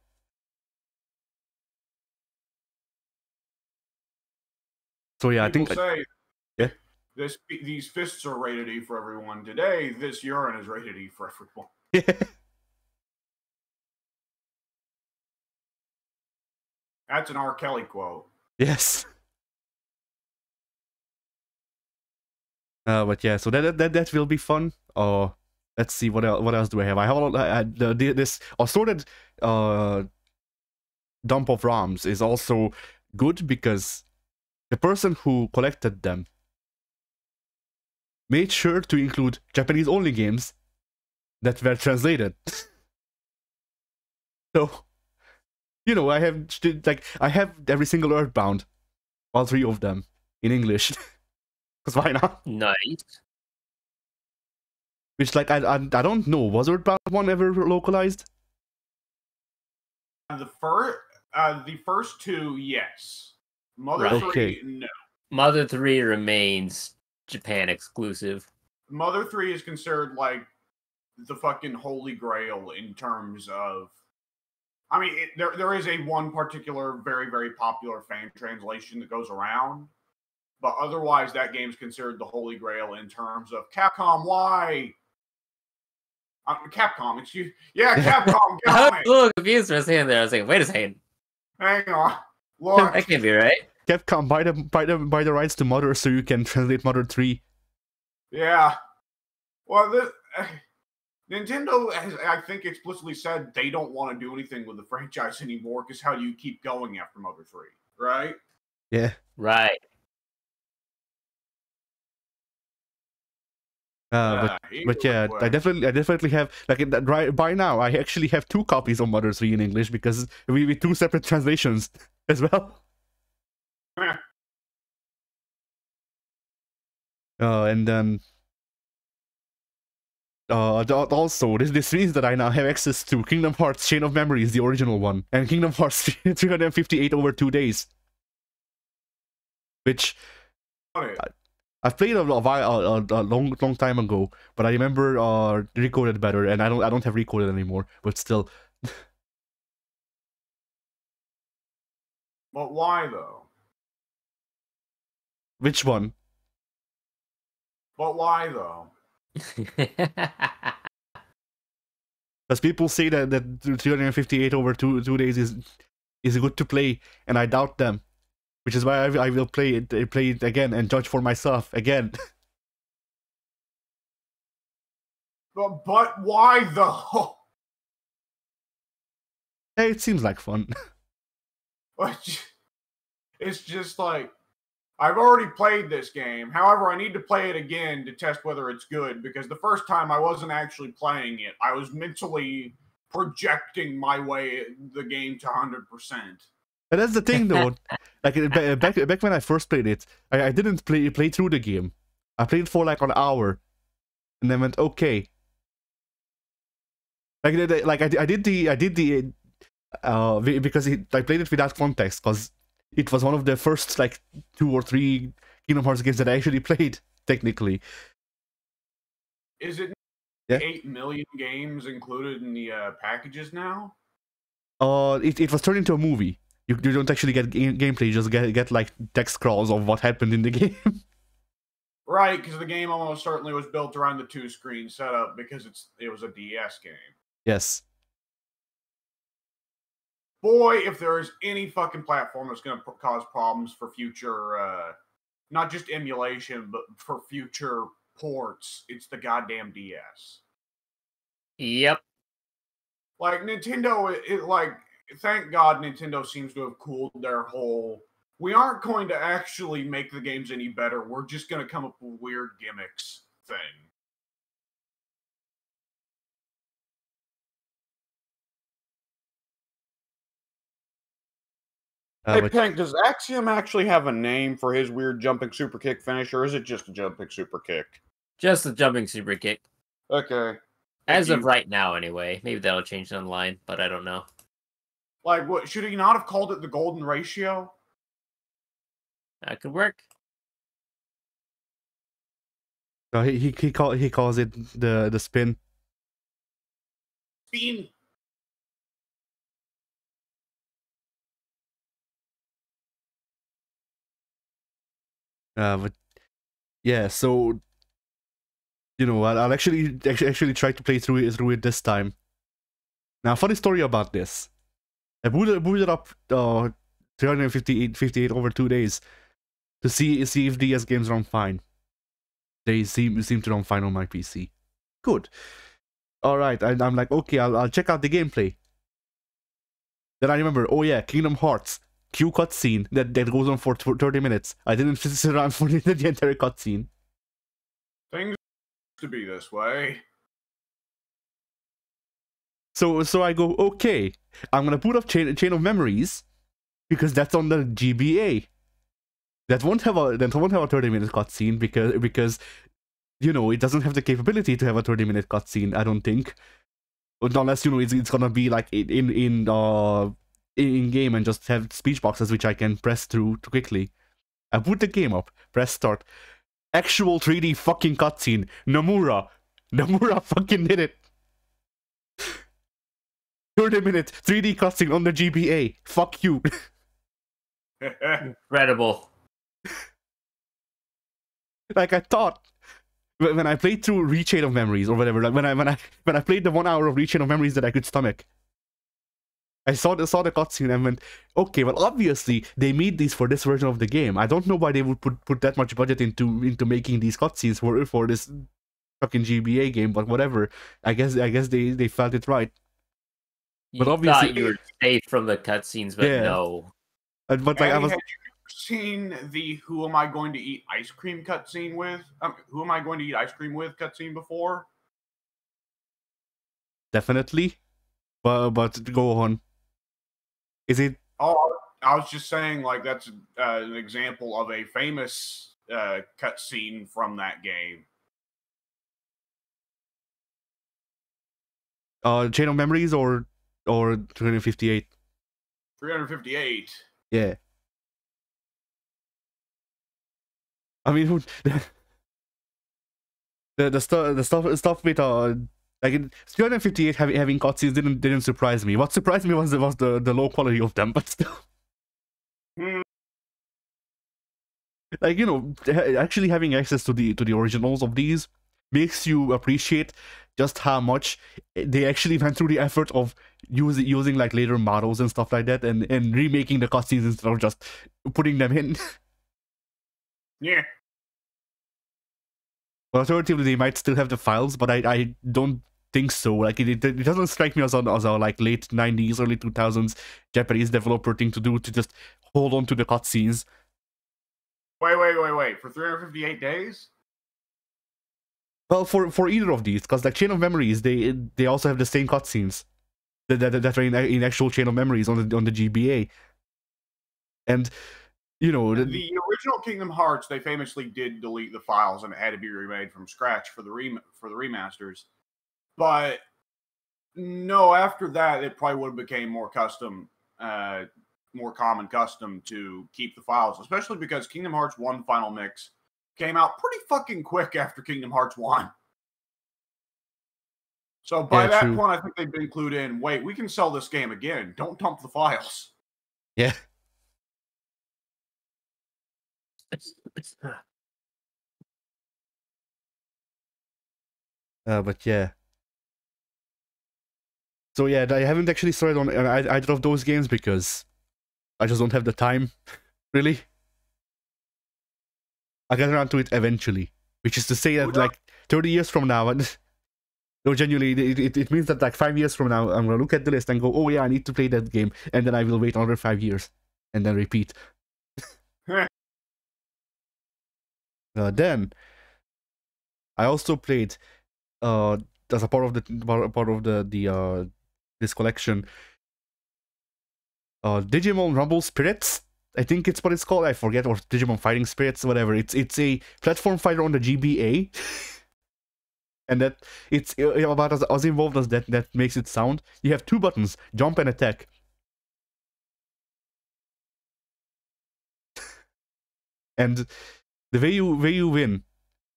So yeah, People I think. say, yeah. These fists are rated E for everyone. Today, this urine is rated E for everyone. Yeah. That's an R. Kelly quote. Yes. But yeah, so that will be fun. Let's see what else do I have. I have this assorted dump of ROMs is also good because the person who collected them made sure to include Japanese only games that were translated. So, you know, I have every single Earthbound, all 3 of them in English. Because why not? Nice. Which, like, I don't know. Was Earthbound 1 ever localized? The first 2, yes. Mother 3, no. Mother 3 remains Japan exclusive. Mother 3 is considered like the fucking holy grail in terms of... I mean, there is a one particular very, very popular fan translation that goes around, but otherwise that game's considered the holy grail in terms of Capcom. Why? Capcom, excuse. Yeah, Capcom. I was a little confused for a second there. I was like, wait a second. Hang on. Look. That can't be right. Capcom, buy the rights to Mother so you can translate Mother 3. Yeah. Well, Nintendo has, I think, explicitly said they don't want to do anything with the franchise anymore, because how do you keep going after Mother 3, right? Yeah. Right. But yeah, way. I definitely have, like, right by now I actually have 2 copies of Mother 3 in English, because we 2 separate translations as well. And then also this means that I now have access to Kingdom Hearts Chain of Memories, the original one, and Kingdom Hearts 358 over 2 days, which I've played a long time ago, but I remember Recoded better, and I don't have Recoded anymore, but still. But why though? Which one? But why though? Because people say that 358 over 2 days is good to play, and I doubt them, which is why I will play it again and judge for myself again. But why though? Hey, it seems like fun. It's just like, I've already played this game. However, I need to play it again to test whether it's good, because the first time I wasn't actually playing it. I was mentally projecting my way the game to 100%. And that's the thing, though. Like back when I first played it, I didn't play through the game. I played it for like an hour, and then went okay. Like I did the because I played it without context, because it was one of the first like 2 or 3 Kingdom Hearts games that I actually played technically. Is it 8 million games included in the packages now? It was turned into a movie. You don't actually get gameplay, you just get like text scrolls of what happened in the game. Right, because the game almost certainly was built around the 2-screen setup, because it was a DS game. Yes. Boy, if there is any fucking platform that's going to cause problems for future, not just emulation, but for future ports, it's the goddamn DS. Yep. Like, Nintendo, thank God Nintendo seems to have cooled their whole, we aren't going to actually make the games any better, we're just going to come up with weird gimmicks thing. Hey, Pink, does Axiom actually have a name for his weird jumping super kick finish, or is it just a jumping super kick? Just a jumping super kick. Okay. As of right now, anyway. Maybe that'll change online, but I don't know. Like, what, should he not have called it the golden ratio? That could work. No, he calls it the spin. Spin. But yeah, so you know, I'll actually try to play through it this time. Now, funny story about this. I booted up 358 over 2 days to see if DS games run fine. They seem to run fine on my PC. Good. All right, I'm like, okay, I'll check out the gameplay. Then I remember, oh yeah, Kingdom Hearts Q cutscene that goes on for 30 minutes. I didn't sit around for the entire cutscene. Things to be this way. So I go, okay, I'm gonna put up Chain of Memories because that's on the GBA. That won't have a 30-minute cutscene because you know it doesn't have the capability to have a 30-minute cutscene. I don't think, unless you know it's gonna be like in game and just have speech boxes which I can press through too quickly. I put the game up, press start, actual 3D fucking cutscene. Nomura fucking did it. 30-minute 3D cutscene on the GBA. Fuck you. Incredible. Like I thought when I played through Rechain of Memories or whatever, like when I played the 1 hour of Rechain of Memories that I could stomach, I saw the cutscene and went, okay, well, obviously they made these for this version of the game. I don't know why they would put that much budget into making these cutscenes for this fucking GBA game, but whatever. I guess they felt it right. You But obviously, thought you were safe from the cutscenes, but Yeah. no. but like I was. Have you seen the "Who am I going to eat ice cream" cutscene with? Who am I going to eat ice cream with cutscene before? Definitely, but go on. Is it? Oh, I was just saying, like, that's an example of a famous cutscene from that game. Chain of Memories or 358? 358. Yeah. I mean, the stuff with like 358 having cutscenes didn't surprise me. What surprised me was the low quality of them, but still. Like, you know, actually having access to the originals of these makes you appreciate just how much they actually went through the effort of using like later models and stuff like that, and remaking the cutscenes instead of just putting them in. Yeah. Well, alternatively, they might still have the files, but I don't think so. Like, it doesn't strike me as a like late 90s, early 2000s Japanese developer thing to do, to just hold on to the cutscenes. Wait. For 358 days? Well, for either of these, because like Chain of Memories, they also have the same cutscenes that are in actual Chain of Memories on the GBA, and you know the original Kingdom Hearts, they famously did delete the files and it had to be remade from scratch for the remasters. But no, after that, it probably would have became more common custom to keep the files, especially because Kingdom Hearts 1 Final Mix came out pretty fucking quick after Kingdom Hearts 1. So by that point, I think they'd been clued in, wait, we can sell this game again. Don't dump the files. Yeah. But yeah. So yeah, I haven't actually started on either of those games because I just don't have the time, really. I'll get around to it eventually, which is to say that like 30 years from now, and no, genuinely, it means that like 5 years from now, I'm gonna look at the list and go, oh yeah, I need to play that game, and then I will wait another 5 years, and then repeat. Then I also played, as a part of the this collection, Digimon Rumble Spirits. I think it's what it's called. I forget, or Digimon Fighting Spirits, whatever. It's a platform fighter on the GBA, and that it's about as involved as that makes it sound. You have 2 buttons: jump and attack. And the way you win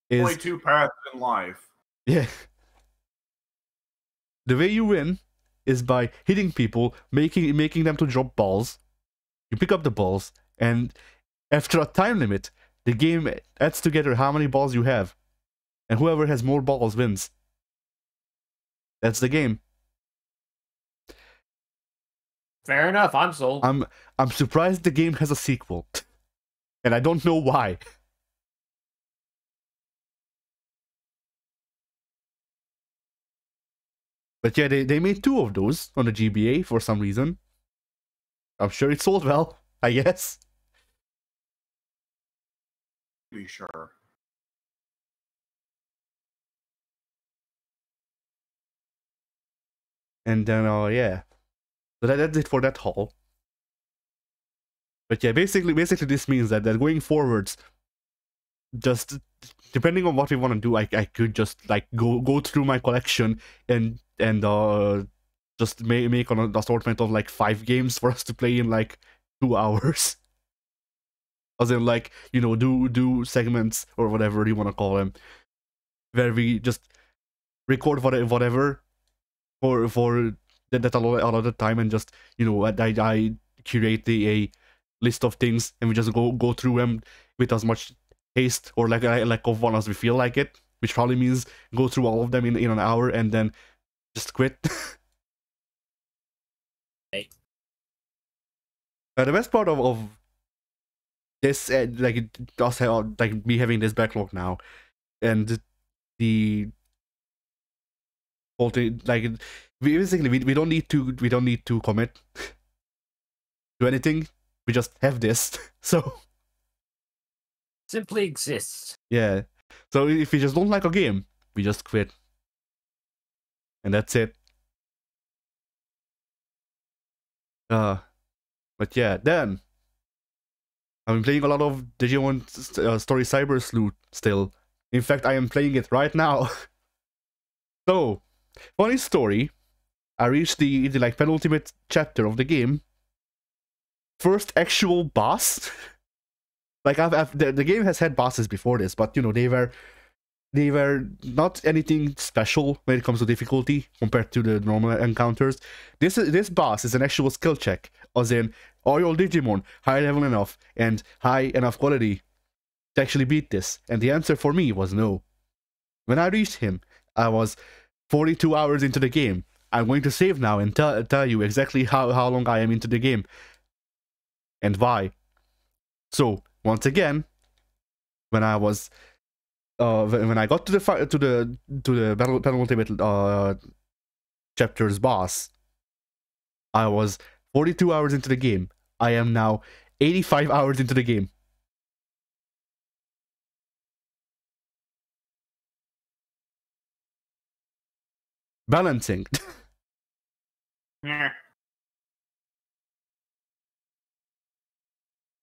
is only 2 paths in life. Yeah. The way you win is by hitting people, making them to drop balls. You pick up the balls, and after a time limit, the game adds together how many balls you have, and whoever has more balls wins. That's the game. Fair enough, I'm sold. I'm surprised the game has a sequel, and I don't know why. But yeah, they made 2 of those on the GBA for some reason. I'm sure it sold well, I guess. Be sure. And then, yeah. So that's it for that haul. But yeah, basically this means that going forwards, just depending on what we want to do, I could just like go through my collection and just make an assortment of like 5 games for us to play in like 2 hours. As in, like, you know, do segments or whatever you want to call them, where we just record whatever for that a lot of the time, and just, you know, I curate a list of things, and we just go through them with as much haste or like of one as we feel like it, which probably means go through all of them in an hour and then just quit. The best part of this, like it does have, like me having this backlog now, and the whole thing, like we don't need to commit to anything. We just have this, so Simply exists. yeah. So if we just don't like a game, we just quit, and that's it. But yeah, then I've been playing a lot of Digimon Story Cyber Sleuth still. In fact, I am playing it right now. So, funny story. I reached the like penultimate chapter of the game. First actual boss. Like the game has had bosses before this, but you know they were not anything special when it comes to difficulty compared to the normal encounters. This boss is an actual skill check, as in, are your Digimon high level enough and high enough quality to actually beat this? And the answer for me was no. When I reached him, I was 42 hours into the game. I'm going to save now and tell you exactly how long I am into the game and why. So once again, when I was when I got to the penultimate chapter's boss, I was 42 hours into the game. I am now 85 hours into the game. Balancing. Yeah.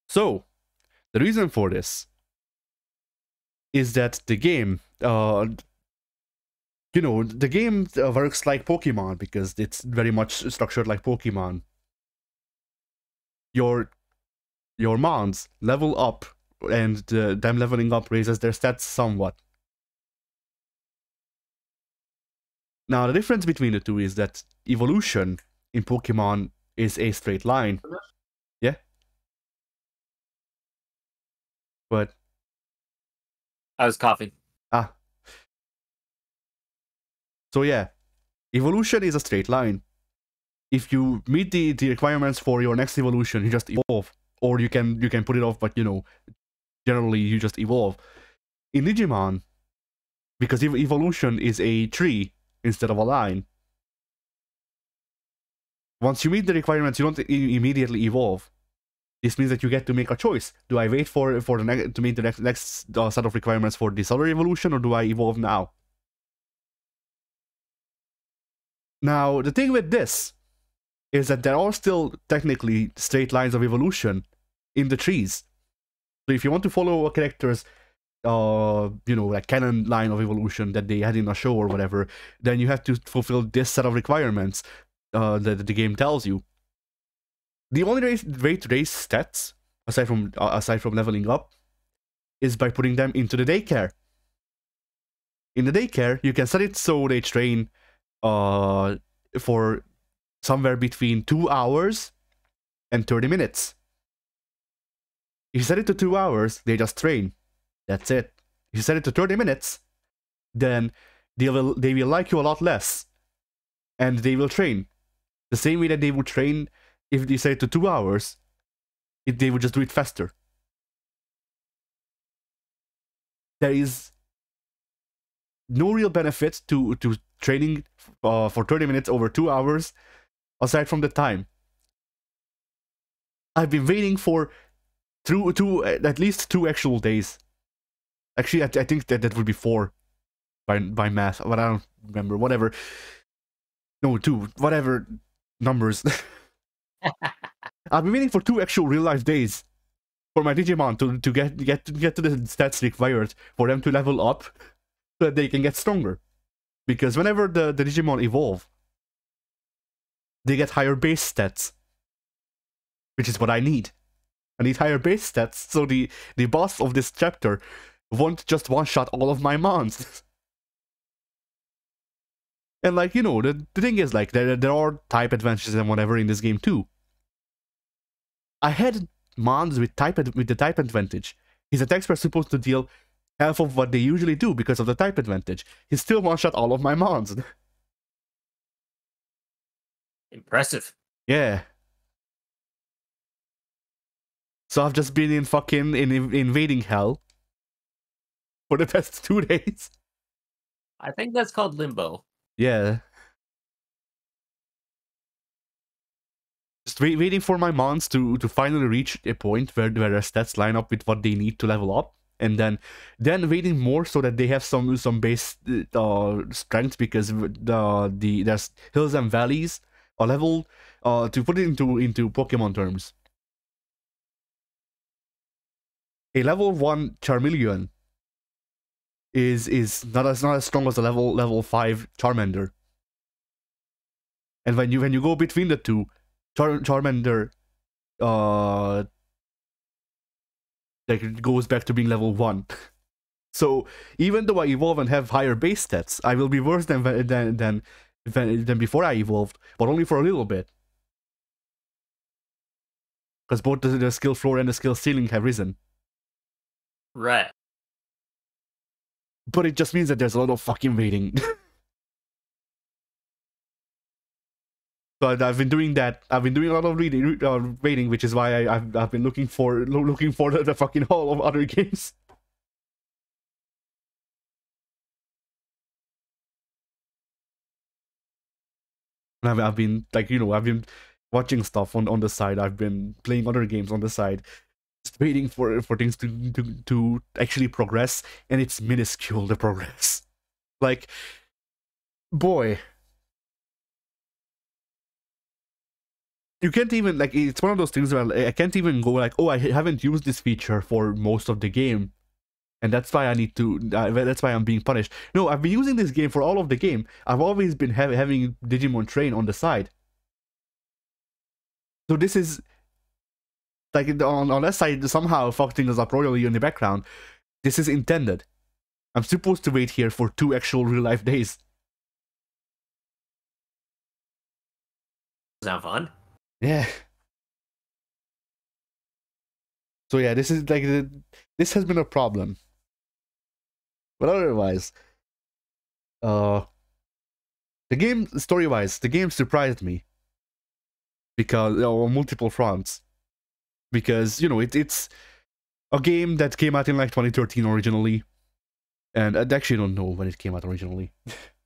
So, the reason for this is that the game, the game works like Pokemon because it's very much structured like Pokemon. Your mons level up, and them leveling up raises their stats somewhat. Now, the difference between the two is that evolution in Pokemon is a straight line. Yeah? But I was coughing. So yeah, evolution is a straight line. If you meet the requirements for your next evolution, you just evolve. Or you can put it off, but generally you just evolve. In Digimon, because evolution is a tree instead of a line, once you meet the requirements, you don't immediately evolve. This means that you get to make a choice. Do I wait for to meet the next set of requirements for this other evolution, or do I evolve now? Now, the thing with this is that there are still technically straight lines of evolution in the trees. So if you want to follow a character's like canon line of evolution that they had in a show or whatever, then you have to fulfill this set of requirements that the game tells you. The only way to raise stats, aside from leveling up, is by putting them into the daycare. In the daycare, you can set it so they train for somewhere between 2 hours and 30 minutes. If you set it to 2 hours, they just train. That's it. If you set it to 30 minutes, then they will like you a lot less. And they will train. The same way that they would train if they set it to 2 hours, they would just do it faster. There is no real benefit to training for 30 minutes over 2 hours, aside from the time. I've been waiting for at least 2 actual days. Actually, I think that would be 4 by math, but I don't remember. Whatever. No, 2. Whatever numbers. I've been waiting for 2 actual real life days for my Digimon to get to the stats required for them to level up so that they can get stronger. Because whenever the Digimon evolve, they get higher base stats, which is what I need. I need higher base stats so the boss of this chapter won't just one-shot all of my mons. And like, the thing is, like, there are type advantages and whatever in this game too. I had mons with the type advantage. His attacks were supposed to deal half of what they usually do because of the type advantage. He still one-shot all of my mons. Impressive. Yeah. So I've just been in fucking invading hell for the past 2 days. I think that's called limbo. Yeah. Just waiting for my mons to finally reach a point where their stats line up with what they need to level up. And then waiting more so that they have some base strength, because there's hills and valleys are level, to put it into Pokemon terms. A level 1 Charmeleon is not as strong as a level 5 Charmander. And when you go between the two, Charmander like it goes back to being level 1. So even though I evolve and have higher base stats, I will be worse than before I evolved, but only for a little bit. Because both the skill floor and the skill ceiling have risen. Right. But it just means that there's a lot of fucking waiting. So I've been doing that. I've been doing a lot of waiting, which is why I've been looking for the fucking haul of other games. And I've been like, I've been watching stuff on the side. I've been playing other games on the side, just waiting for things to actually progress, and it's minuscule, the progress. Like, boy. You can't even, like, it's one of those things where I can't even go like, oh, I haven't used this feature for most of the game, and that's why I need to, that's why I'm being punished. No, I've been using this game for all of the game. I've always been having Digimon Train on the side. So this is, like, unless I somehow fuck things up royally in the background, this is intended. I'm supposed to wait here for 2 actual real-life days. Sound fun? Yeah. So yeah, this is like this has been a problem. But otherwise, the game story-wise, the game surprised me because on multiple fronts. Because it's a game that came out in like 2013 originally, and I actually don't know when it came out originally,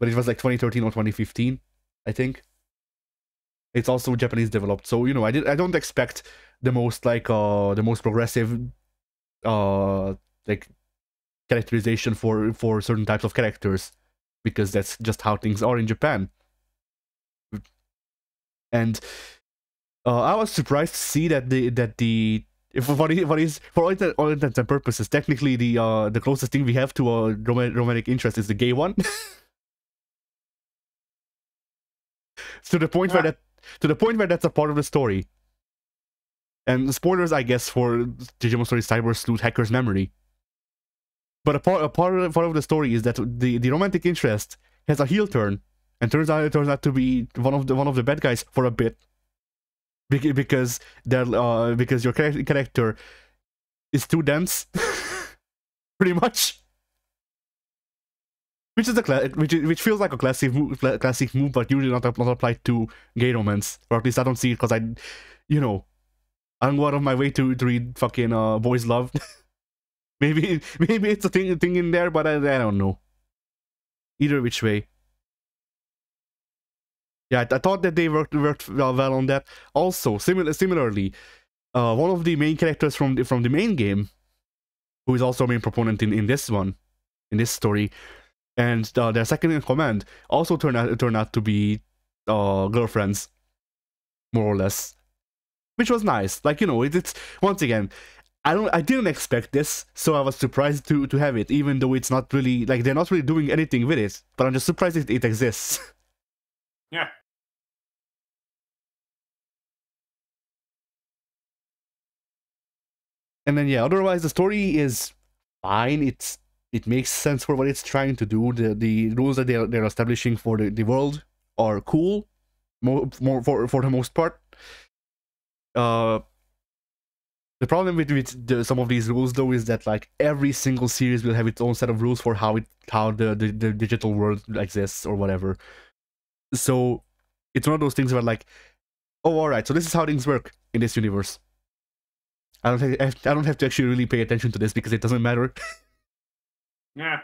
but it was like 2013 or 2015, I think. It's also Japanese developed, so I don't expect the most the most progressive like characterization for certain types of characters, because that's just how things are in Japan. And I was surprised to see that what is for all intents and purposes technically the closest thing we have to a romantic interest is the gay one. To the point where that's a part of the story. And spoilers, I guess, for Digimon Story Cyber Sleuth Hacker's Memory. But a part of the story is that the romantic interest has a heel turn, and turns out to be one of the bad guys for a bit. Because your character is too dense, pretty much. Which is which feels like a classic move, but usually not applied to gay romance, or at least I don't see it because I don't go out of my way to read fucking boys love. maybe it's a thing in there, but I don't know. Either which way. Yeah, I thought that they worked well on that. Also, similarly, one of the main characters from the main game, who is also a main proponent in this story, and their second in command also turned out to be girlfriends, more or less, which was nice. Like it's once again, I didn't expect this, so I was surprised to have it, even though it's not really like they're not really doing anything with it. But I'm just surprised it exists. Yeah. And then yeah, otherwise the story is fine. It makes sense for what it's trying to do. The rules that they're establishing for the world are cool, more for the most part. The problem with some of these rules though is that like every single series will have its own set of rules for how the digital world exists or whatever. So it's one of those things where like, oh, all right, so this is how things work in this universe. I don't have to actually really pay attention to this because it doesn't matter. Yeah.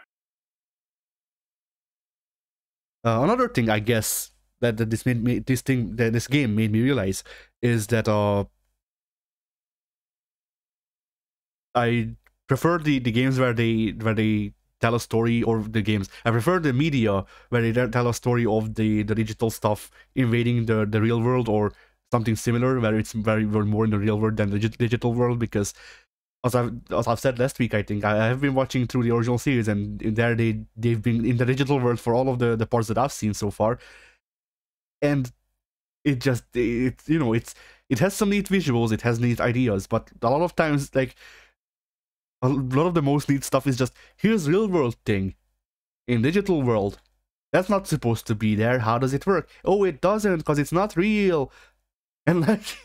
Another thing, I guess, that this game made me realize is that I prefer the games where they tell a story, or the games. I prefer the media where they tell a story of the digital stuff invading the real world, or something similar where it's we're more in the real world than the digital world, because as I've said last week, I think I have been watching through the original series, and in there they've been in the digital world for all of the parts that I've seen so far, and it just it has some neat visuals, it has neat ideas, but a lot of times, like, a lot of the most neat stuff is just, here's real world thing in digital world. That's not supposed to be there. How does it work? Oh, it doesn't, because it's not real. And like,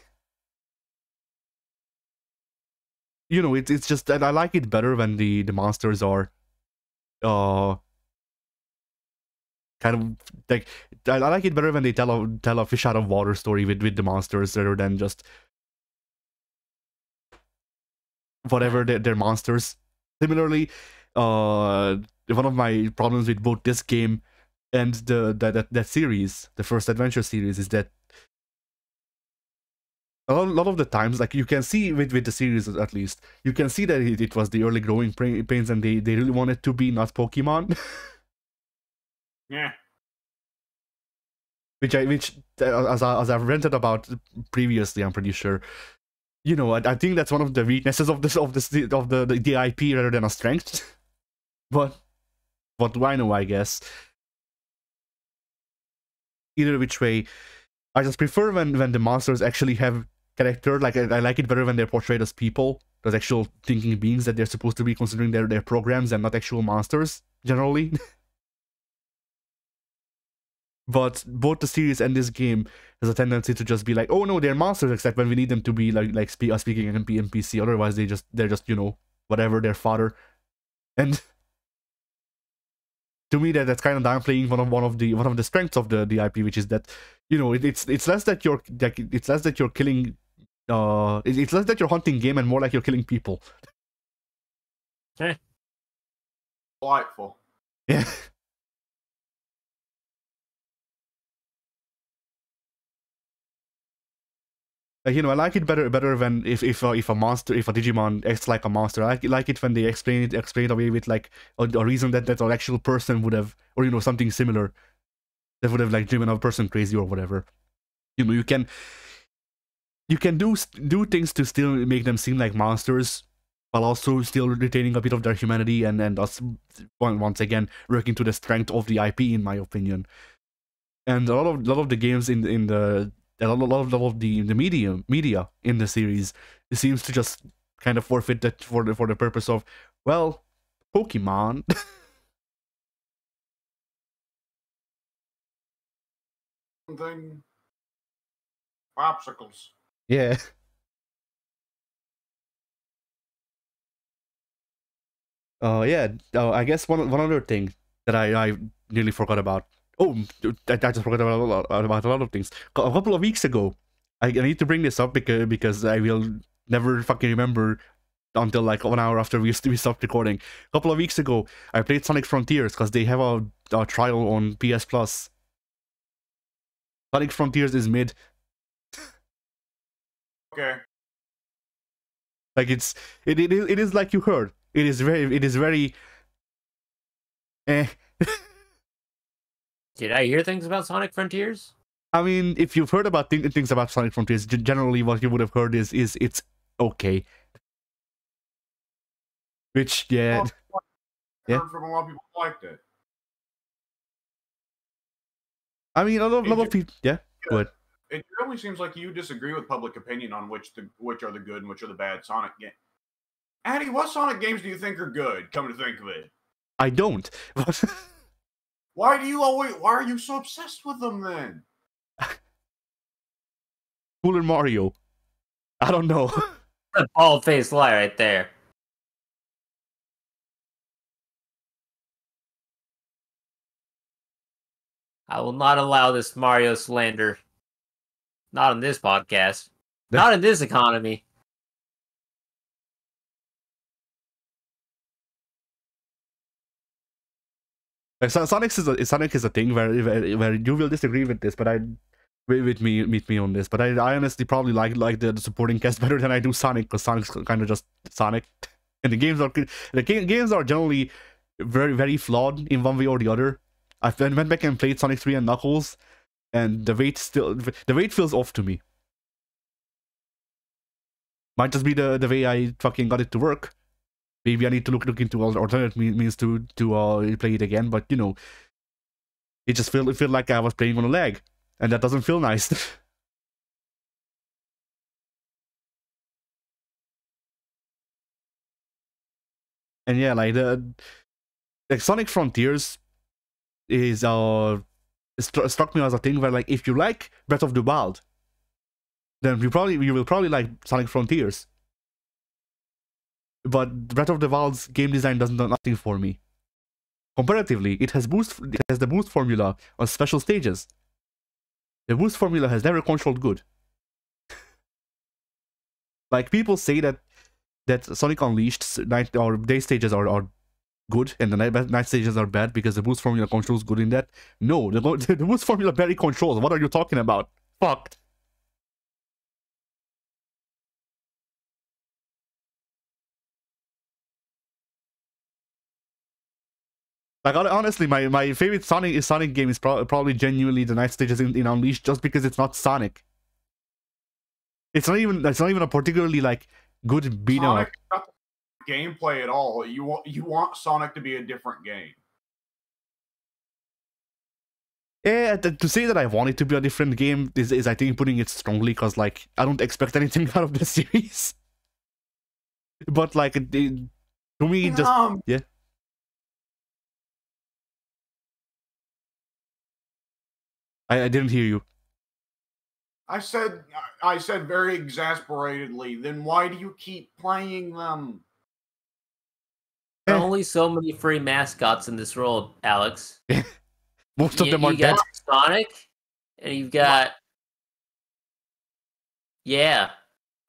it's just that I like it better when the monsters are kind of like, I like it better when they tell a fish out of water story with the monsters, rather than just whatever they're monsters. Similarly, one of my problems with both this game and that series, the first adventure series, is that a lot of the times, like, you can see with the series, at least, you can see that it was the early growing pains, and they really wanted to be not Pokemon. Yeah. which as I've ranted about previously, I'm pretty sure. I think that's one of the weaknesses of the IP rather than a strength. But what do I know? I guess either which way, I just prefer when the monsters actually have character. Like, I like it better when they're portrayed as people, as actual thinking beings that they're supposed to be, considering their programs, and not actual monsters generally. But both the series and this game has a tendency to just be like, oh no, they're monsters, except when we need them to be like speaking an NPC. Otherwise, they're just whatever, their fodder. And to me, that's kind of downplaying one of the strengths of the IP, which is that it's less that you're killing, it's less that you're hunting game, and more like you're killing people. Okay. Delightful. Yeah. I like it better when if a Digimon acts like a monster. I like it when they explain it away with like a reason that an actual person would have, or something similar that would have like driven a person crazy or whatever. You can do things to still make them seem like monsters, while also still retaining a bit of their humanity, and us once again working to the strength of the IP, in my opinion. And a lot of the games in the a lot of the media in the series, it seems to just kind of forfeit that for the purpose of, well, Pokemon. Thing. Popsicles. Yeah. Yeah. I guess one other thing that I nearly forgot about. Oh, I just forgot about a lot of things. A couple of weeks ago, I need to bring this up because I will never fucking remember until like 1 hour after we stopped recording. A couple of weeks ago, I played Sonic Frontiers because they have a trial on PS Plus. Sonic Frontiers is mid. Okay. Like, it is like you heard. It is very eh. Did I hear things about Sonic Frontiers? I mean, if you've heard about things about Sonic Frontiers, generally what you would have heard is it's okay. Which, yeah. I heard from a lot of people who liked it. I mean, a lot of people. Yeah, go ahead. It really seems like you disagree with public opinion on which are the good and which are the bad Sonic games. Addy, what Sonic games do you think are good? Come to think of it, I don't. Why are you so obsessed with them then? Cooler Mario. I don't know. A bald-faced lie right there. I will not allow this Mario slander. Not on this podcast. Not in this economy. Like Sonic is a thing where you will disagree with this, but meet me on this. But I honestly probably like the supporting cast better than I do Sonic, because Sonic's kind of just Sonic, and the games are generally very flawed in one way or the other. I went back and played Sonic 3 and Knuckles, and the weight feels off to me. Might just be the way I fucking got it to work. Maybe I need to look into alternate means to play it again. But you know, it just felt like I was playing on a lag, and that doesn't feel nice. And yeah, like Sonic Frontiers is struck me as a thing where, like, if you like Breath of the Wild, then you will probably like Sonic Frontiers. But Breath of the Wild's game design does nothing for me. Comparatively, it has the boost formula on special stages. The boost formula has never controlled good. Like, people say that Sonic Unleashed night or day stages are good and the night stages are bad because the boost formula controls good in that. No, the boost formula barely controls. What are you talking about? Fuck. Like, honestly, my favorite Sonic game is probably genuinely the night stages in Unleashed, just because it's not Sonic. It's not even a particularly like good beat 'em up. Sonic not the gameplay at all. You want Sonic to be a different game. Yeah, to say that I want it to be a different game is I think putting it strongly, because like I don't expect anything out of the series. But like to me, yeah. I didn't hear you. I said very exasperatedly, then why do you keep playing them? There are only so many free mascots in this world, Alex. Most of them are dead. You got Sonic, and you've got... Yeah.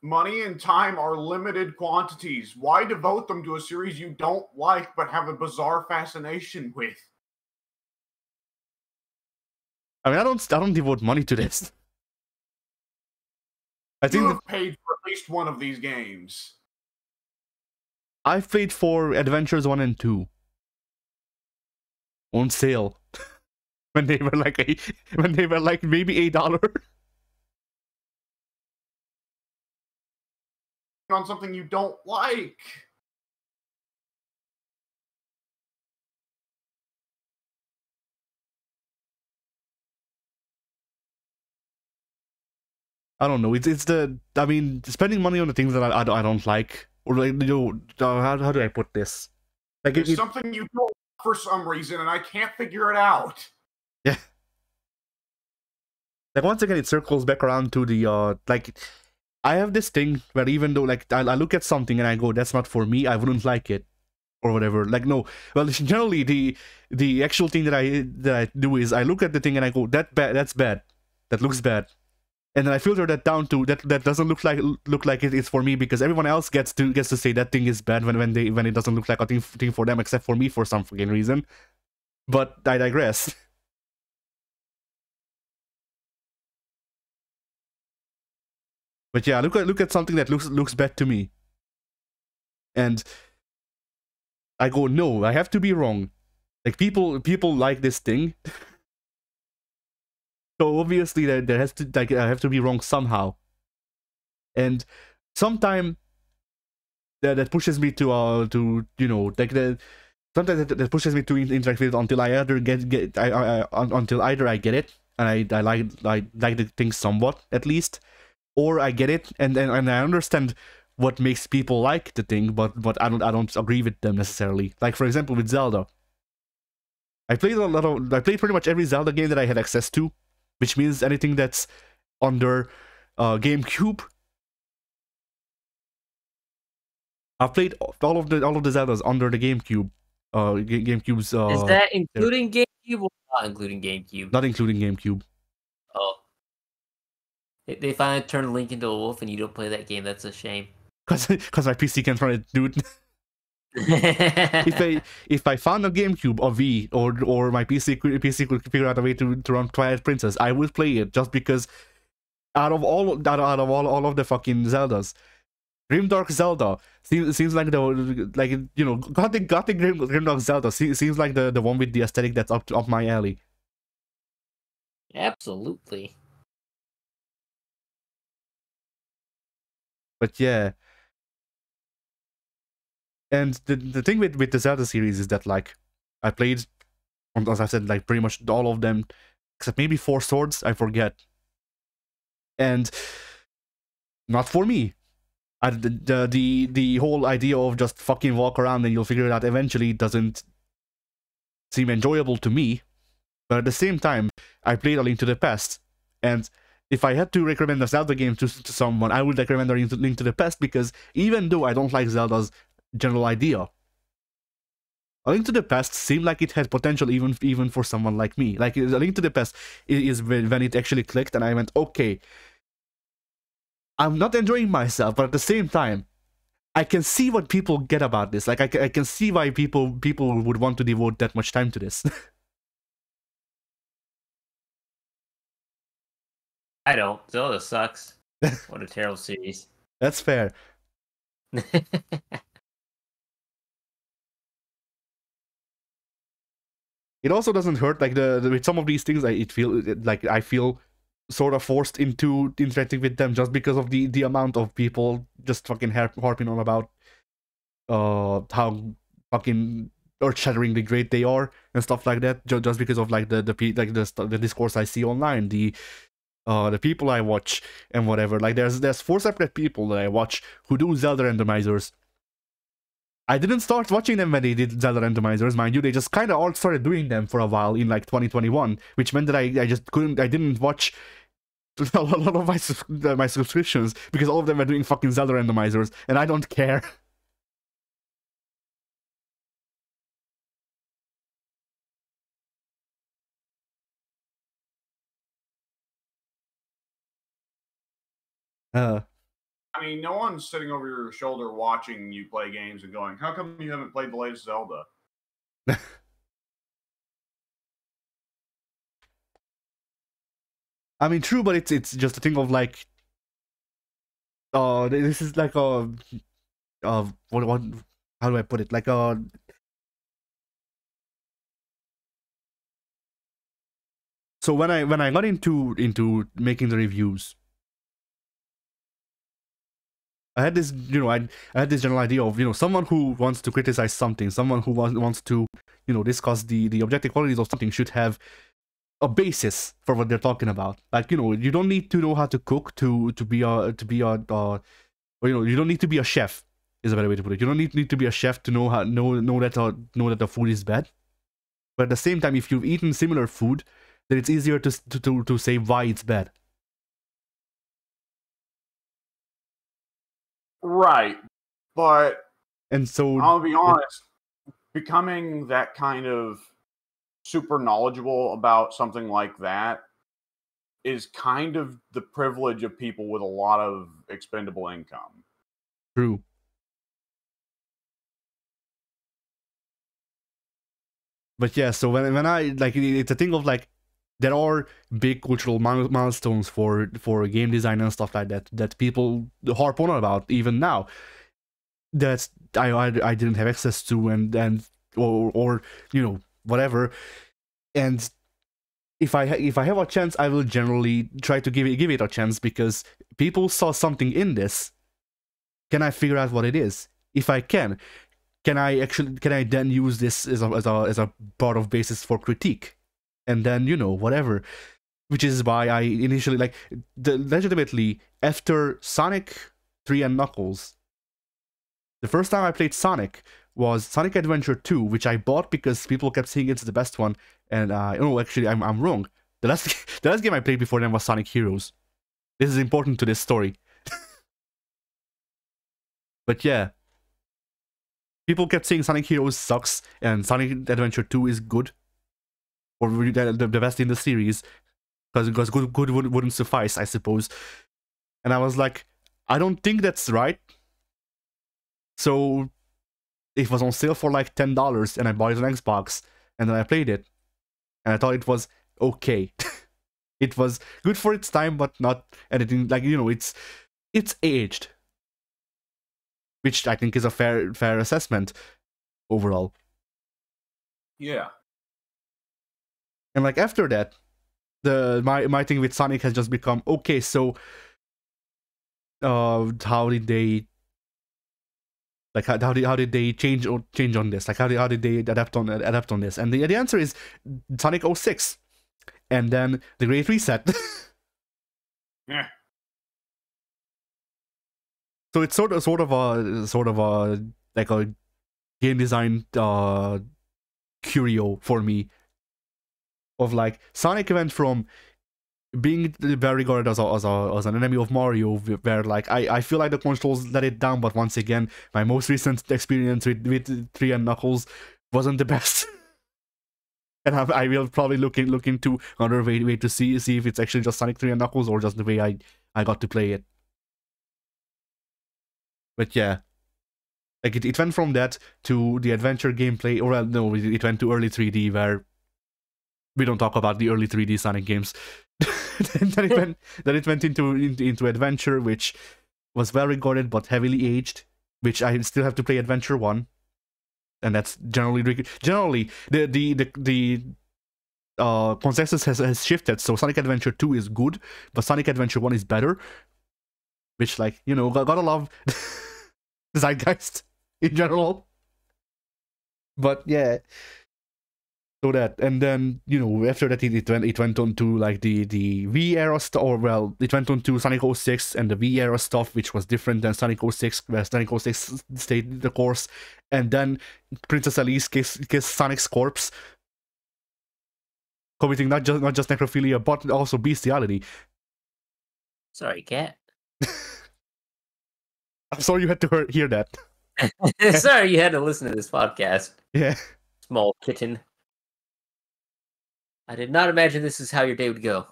Money and time are limited quantities. Why devote them to a series you don't like but have a bizarre fascination with? I mean, I don't devote money to this. I think you have paid for at least one of these games. I've paid for Adventures 1 and 2 on sale when they were like maybe $8. On something you don't like. I don't know. I mean, spending money on the things that I don't like, or like, you know, how do I put this? Like, it's something you don't like for some reason, and I can't figure it out. Yeah. Like, once again, it circles back around to the like, I have this thing where even though like I look at something and I go, that's not for me, I wouldn't like it, or whatever. Like, no. Well, generally the actual thing that I do is I look at the thing and I go, that's bad, that looks bad. And then I filter that down to that doesn't look like it is for me, because everyone else gets to say that thing is bad when it doesn't look like a thing for them, except for me for some fucking reason. But I digress. But yeah, look at something that looks bad to me, and I go, no, I have to be wrong. Like, people like this thing. So obviously there has to, like, I have to be wrong somehow, and sometime that pushes me to you know, like, sometimes that pushes me to interact with it until I either until either I get it and I like the thing somewhat at least, or I get it and I understand what makes people like the thing, but I don't agree with them necessarily. Like, for example, with Zelda, I played pretty much every Zelda game that I had access to, which means anything that's under GameCube. I've played all of the Zeldas under the GameCube. GameCube's. Is that including GameCube or not including GameCube? Not including GameCube. Oh. They finally turned Link into a wolf and you don't play that game. That's a shame. Because my PC can't run it, dude. If I found a GameCube or Wii or my PC could figure out a way to run Twilight Princess, I would play it just because out of all of the fucking Zeldas, Grimdark Zelda seems like gothic Grimdark Zelda seems like the one with the aesthetic that's up my alley. Absolutely. But yeah. And the thing with the Zelda series is that, like, I played, as I said, like pretty much all of them, except maybe Four Swords, I forget. And not for me. The whole idea of just fucking walk around and you'll figure it out eventually doesn't seem enjoyable to me. But at the same time, I played A Link to the Past, and if I had to recommend a Zelda game to someone, I would recommend A Link to the Past, because even though I don't like Zelda's general idea, A Link to the Past seemed like it had potential even for someone like me. Like, A Link to the Past is when it actually clicked, and I went, okay, I'm not enjoying myself, but at the same time, I can see what people get about this. Like, I can see why people would want to devote that much time to this. I don't. Zelda sucks. What a terrible series. That's fair. It also doesn't hurt, like, with some of these things, I feel sort of forced into interacting with them just because of the amount of people just fucking harping on about how fucking earth-shatteringly great they are and stuff like that, just because of like the discourse I see online, the people I watch and whatever. Like, there's 4 separate people that I watch who do Zelda randomizers. I didn't start watching them when they did Zelda randomizers, mind you. They just kind of all started doing them for a while in like 2021, which meant that I didn't watch a lot of my subscriptions because all of them were doing fucking Zelda randomizers, and I don't care. I mean, no one's sitting over your shoulder watching you play games and going, how come you haven't played the latest Zelda? I mean, true, but it's just a thing of like, this is like what how do I put it? Like so when I got into making the reviews, I had this, I had this general idea of, someone who wants to criticize something, someone who wants to, discuss the objective qualities of something should have a basis for what they're talking about. Like, you don't need to know how to cook to be a or, you don't need to be a chef, is a better way to put it. You don't need to be a chef to know that the food is bad. But at the same time, if you've eaten similar food, then it's easier to say why it's bad. Right. But and so I'll be honest, becoming that kind of super knowledgeable about something like that is kind of the privilege of people with a lot of expendable income. True. But yeah, so when I, like, it's a thing of like, there are big cultural milestones for game design and stuff like that people harp on about even now, that I didn't have access to, and or whatever. And if I have a chance, I will generally try to give it a chance, because people saw something in this. Can I figure out what it is? If I can I then use this as a part of basis for critique? And then, whatever. Which is why I initially, like, legitimately, after Sonic 3 and Knuckles, the first time I played Sonic was Sonic Adventure 2, which I bought because people kept saying it's the best one. And, actually, I'm wrong. The last game I played before then was Sonic Heroes. This is important to this story. But yeah. People kept saying Sonic Heroes sucks and Sonic Adventure 2 is good, or the best in the series, because good wouldn't suffice, I suppose. And I was like, I don't think that's right. So it was on sale for like $10, and I bought it on Xbox, and then I played it, and I thought it was okay. It was good for its time, but not anything like, you know, it's aged, which I think is a fair assessment overall. Yeah. And like after that, my thing with Sonic has just become, okay, so how did they how did they change on this? Like how did they adapt on this? And the answer is Sonic 06, and then the Great Reset. Yeah. So it's sort of a like a game design curio for me, of like Sonic went from being very regarded as an enemy of Mario, where like I feel like the controls let it down, but once again, my most recent experience with 3 and Knuckles wasn't the best. And I will probably look into another way to see if it's actually just Sonic 3 and Knuckles or just the way I got to play it. But yeah, like it went from that to the adventure gameplay, or well, no, it went to early 3D, where we don't talk about the early 3D Sonic games. then it went into adventure, which was well regarded but heavily aged, which I still have to play Adventure 1, and that's generally the consensus has shifted. So Sonic Adventure 2 is good, but Sonic Adventure 1 is better, which, like, you know, gotta love zeitgeist in general. But yeah, so that, and then, you know, after that it went on to like the Wii era stuff, or well, it went on to Sonic 06 and the Wii era stuff, which was different than Sonic 06, where Sonic 06 stayed the course, and then Princess Elise kissed Sonic's corpse, committing not just necrophilia but also bestiality. Sorry, cat. I'm sorry you had to hear that. Sorry you had to listen to this podcast. Yeah. Small kitten. I did not imagine this is how your day would go.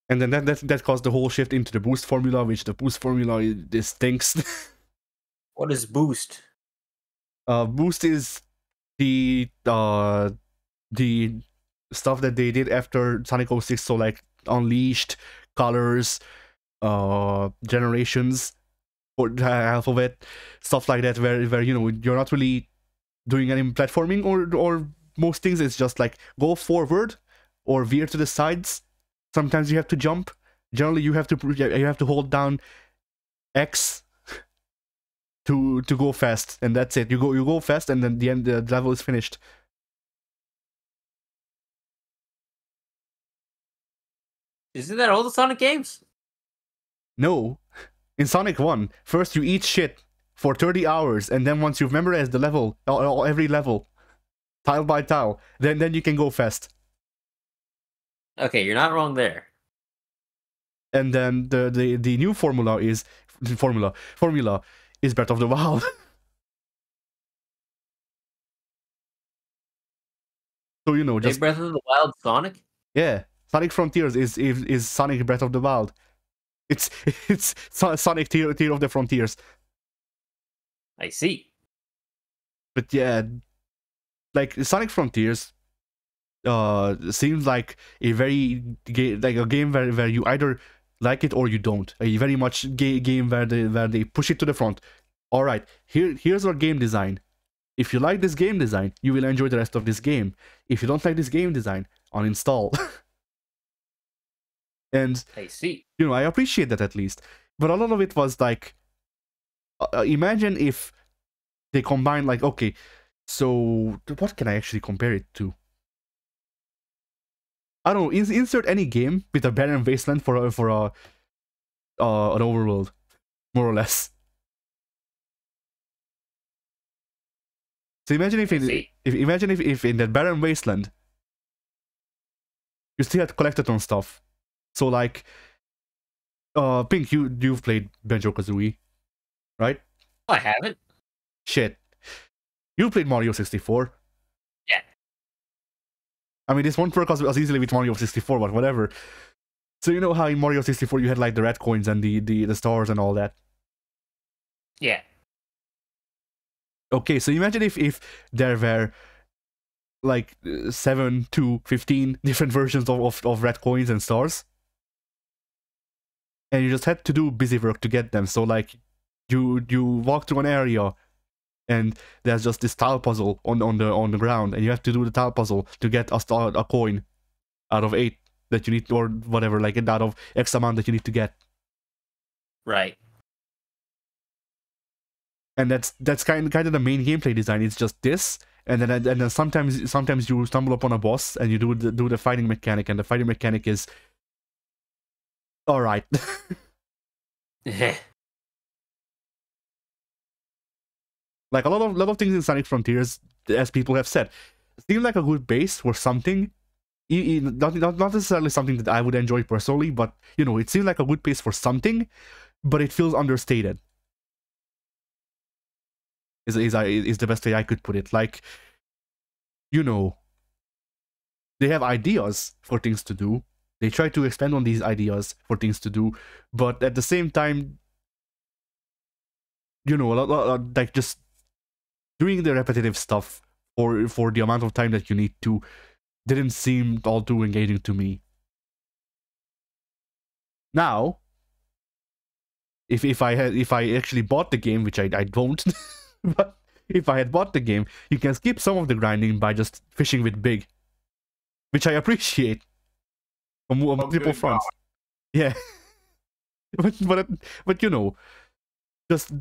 And then that caused the whole shift into the boost formula, which the boost formula stinks. What is boost? Boost is the stuff that they did after Sonic 06, so like Unleashed, Colors, Generations, or half of it, stuff like that, where you know, you're not really doing any platforming or most things. It's just like go forward or veer to the sides. Sometimes you have to jump. Generally, you have to hold down X to go fast, and that's it. You go fast, and then the level is finished. Isn't that all the Sonic games? No. In Sonic 1, first you eat shit for 30 hours, and then once you've memorized the level, every level, tile by tile, then you can go fast. Okay, you're not wrong there. And then the new formula is Breath of the Wild. So, you know, just Breath of the Wild Sonic? Yeah, Sonic Frontiers is Sonic Breath of the Wild. It's Sonic Tear of the Frontiers. I see. But yeah, like Sonic Frontiers seems like a game where you either like it or you don't. A very much game where they push it to the front. All right, here's our game design. If you like this game design, you will enjoy the rest of this game. If you don't like this game design, uninstall. And I see. You know, I appreciate that at least. But a lot of it was like, imagine if they combine, like, okay, so what can I actually compare it to? I don't know. Insert any game with a barren wasteland for an overworld, more or less. So imagine if in that barren wasteland you still had collectathon stuff. So like, Pink, you've played Banjo-Kazooie, right? I haven't. Shit. You played Mario 64. Yeah. I mean, this won't work as easily with Mario 64, but whatever. So you know how in Mario 64 you had like the red coins and the stars and all that? Yeah. Okay, so imagine if there were like 7 to 15 different versions of red coins and stars, and you just had to do busy work to get them. So like you walk through an area and there's just this tile puzzle on the ground, and you have to do the tile puzzle to get a coin out of 8 that you need, or whatever, like out of X amount that you need to get. Right. And that's kind of the main gameplay design. It's just this, and then sometimes you stumble upon a boss and you do the fighting mechanic, and the fighting mechanic is all right. Like a lot of things in Sonic Frontiers, as people have said, seem like a good base for something. Not necessarily something that I would enjoy personally, but you know, it seems like a good base for something, but it feels understated. Is the best way I could put it. Like, you know, they have ideas for things to do. They try to expand on these ideas for things to do, but at the same time, you know, like just doing the repetitive stuff for the amount of time that you need to didn't seem all too engaging to me. Now, if I actually bought the game, which I don't, but if I had bought the game, you can skip some of the grinding by just fishing with Big, which I appreciate on multiple fronts. Yeah, but you know, just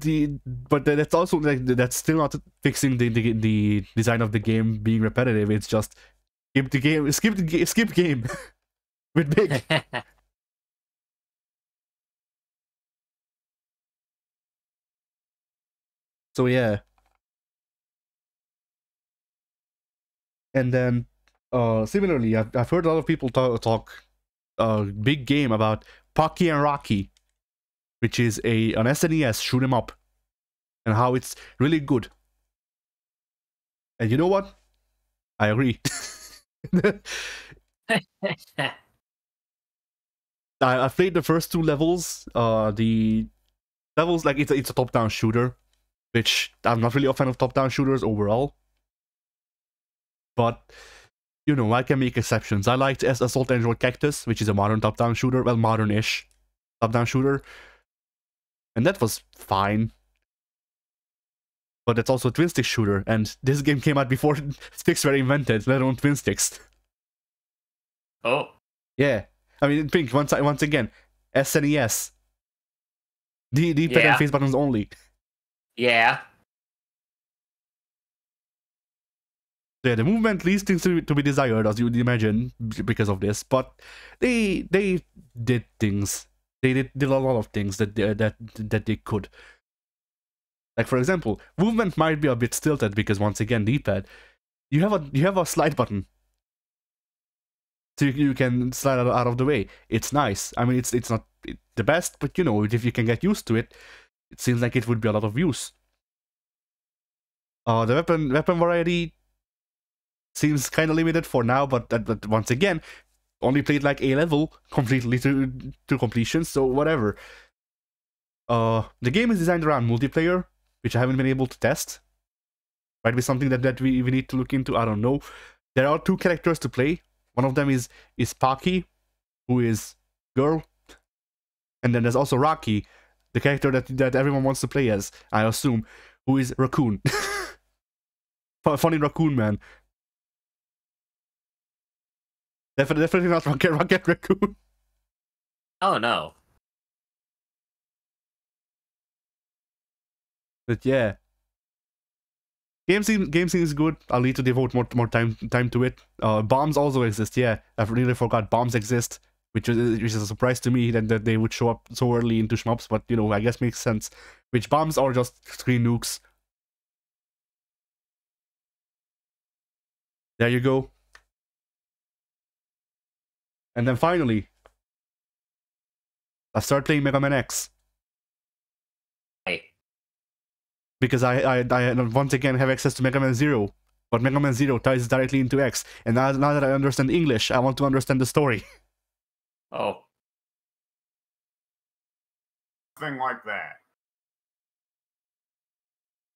but that's also like that's still not fixing the design of the game being repetitive. It's just skip game with Big. So yeah. And then similarly, I've heard a lot of people talk big game about Pocky and Rocky, which is an SNES shoot 'em up, and how it's really good. And you know what? I agree. I played the first 2 levels. The levels, like, it's a top-down shooter, which I'm not really a fan of top-down shooters overall. But, you know, I can make exceptions. I liked Assault Android Cactus, which is a modern top-down shooter. Well, modern-ish top-down shooter. And that was fine. But it's also a twin-stick shooter, and this game came out before sticks were invented, let alone twin sticks. Oh. Yeah. I mean, think, once again, SNES. D-pad and face buttons only. Yeah. Yeah, the movement leaves things to be desired, as you would imagine, because of this. But they did things. They did a lot of things that they could. Like, for example, movement might be a bit stilted because, once again, D-pad. You have a slide button, so you can slide out of the way. It's nice. I mean, it's not the best, but you know, if you can get used to it, it seems like it would be a lot of use. The weapon variety seems kind of limited for now, but once again, only played like A level completely to completion, so whatever. The game is designed around multiplayer, which I haven't been able to test. Might be something that we need to look into. I don't know. There are 2 characters to play. One of them is Pocky, who is girl, and then there's also Rocky, the character that everyone wants to play as, I assume, who is Raccoon. Funny Raccoon Man. Definitely not Rocket Raccoon. Oh no. But yeah, game seems good. I'll need to devote more time to it. Bombs also exist. Yeah, I really forgot bombs exist, which is a surprise to me that they would show up so early into shmups. But you know, I guess makes sense. Which bombs are just screen nukes. There you go. And then finally, I started playing Mega Man X. Hey. Because I once again have access to Mega Man Zero, but Mega Man Zero ties directly into X, and now that I understand English, I want to understand the story. Oh. Thing like that.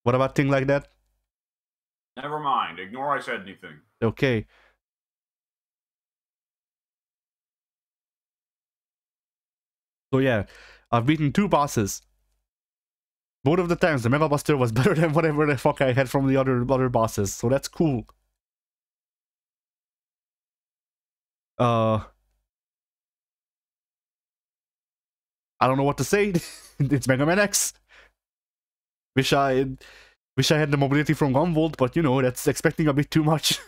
What about thing like that? Never mind. Ignore I said anything. Okay. So yeah, I've beaten 2 bosses. Both of the times, the Mega Buster was better than whatever the fuck I had from the other bosses, so that's cool. I don't know what to say. It's Mega Man X. Wish I had the mobility from Gunvolt, but you know, that's expecting a bit too much.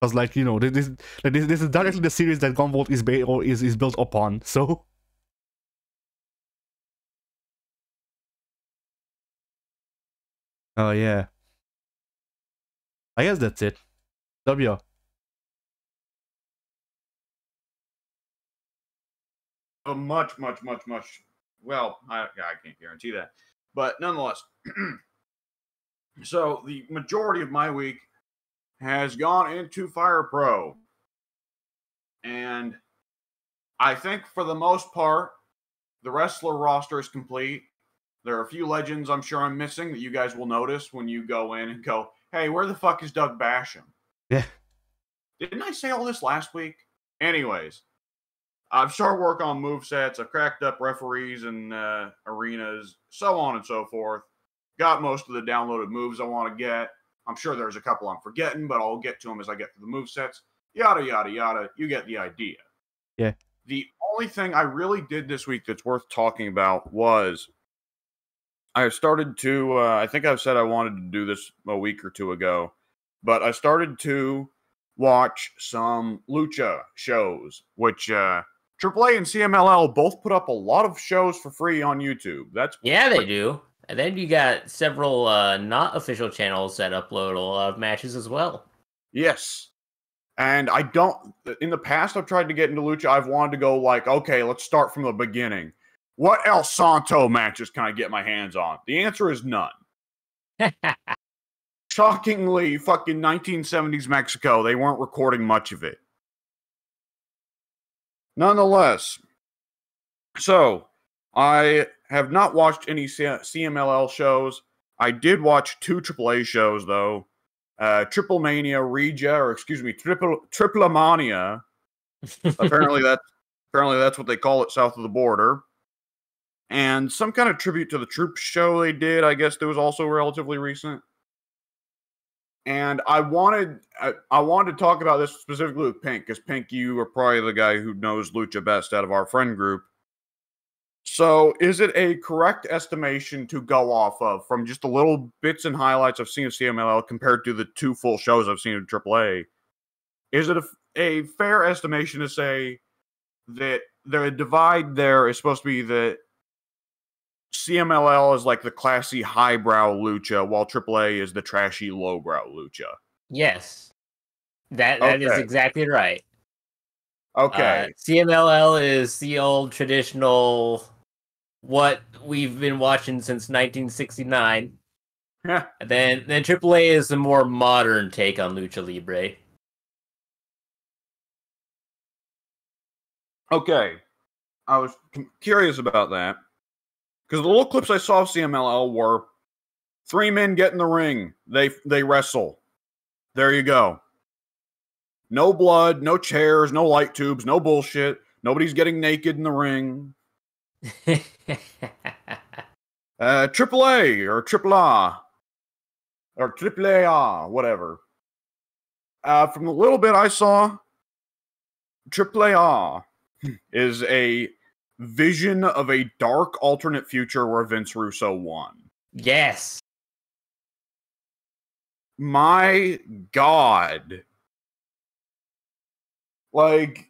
Because, like, you know, this is directly the series that Gunvolt is built upon, so... Oh, yeah. I guess that's it. W. Much. Well, I can't guarantee that. But nonetheless, so the majority of my week has gone into Fire Pro. And I think for the most part, the wrestler roster is complete. There are a few legends I'm sure I'm missing that you guys will notice when you go in and go, hey, where the fuck is Doug Basham? Yeah. Didn't I say all this last week? Anyways, I've started work on movesets. I've cracked up referees and arenas, so on and so forth. Got most of the downloaded moves I want to get. I'm sure there's a couple I'm forgetting, but I'll get to them as I get to the movesets. Yada, yada, yada. You get the idea. Yeah. The only thing I really did this week that's worth talking about was I started to, I think I've said I wanted to do this a week or two ago, but I started to watch some lucha shows, which AAA and CMLL both put up a lot of shows for free on YouTube. Yeah, they do. And then you got several not official channels that upload a lot of matches as well. Yes. And I don't, in the past, I've tried to get into lucha. I've wanted to go like, okay, let's start from the beginning. What El Santo matches can I get my hands on? The answer is none. Shockingly, fucking 1970s Mexico, they weren't recording much of it. Nonetheless, so I have not watched any CMLL shows. I did watch 2 AAA shows, though. Triple Mania Regia, or excuse me, Triplemania. apparently that's what they call it south of the border. And some kind of tribute to the Troops show they did, I guess, that was also relatively recent. And I wanted to talk about this specifically with Pink, because Pink, you are probably the guy who knows lucha best out of our friend group. So, is it a correct estimation to go off of from just the little bits and highlights I've seen of CMLL compared to the 2 full shows I've seen of AAA? Is it a fair estimation to say that the divide there is supposed to be that CMLL is like the classy highbrow lucha, while AAA is the trashy lowbrow lucha? Yes. That is exactly right. Okay. CMLL is the old traditional, what we've been watching since 1969. And then AAA is the more modern take on Lucha Libre. Okay. I was curious about that. Because the little clips I saw of CMLL were 3 men get in the ring. They wrestle. There you go. No blood, no chairs, no light tubes, no bullshit. Nobody's getting naked in the ring. AAA or AAA or AAA, whatever. From the little bit I saw, AAA is a vision of a dark alternate future where Vince Russo won. Yes. My God. Like,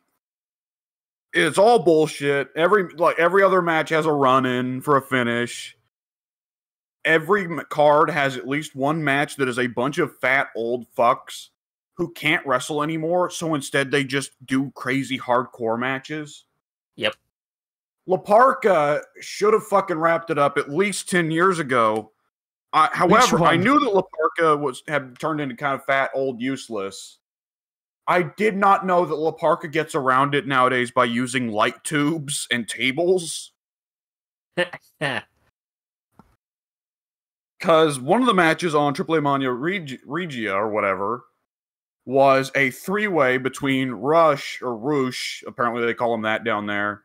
it's all bullshit. Every other match has a run-in for a finish. Every card has at least one match that is a bunch of fat old fucks who can't wrestle anymore, so instead they just do crazy hardcore matches. Yep. La Parka should have fucking wrapped it up at least 10 years ago. However, I knew that La Parka had turned into kind of fat, old, useless. I did not know that La Parka gets around it nowadays by using light tubes and tables. Because one of the matches on AAA Mania Regia or whatever was a three-way between Rush, apparently they call him that down there,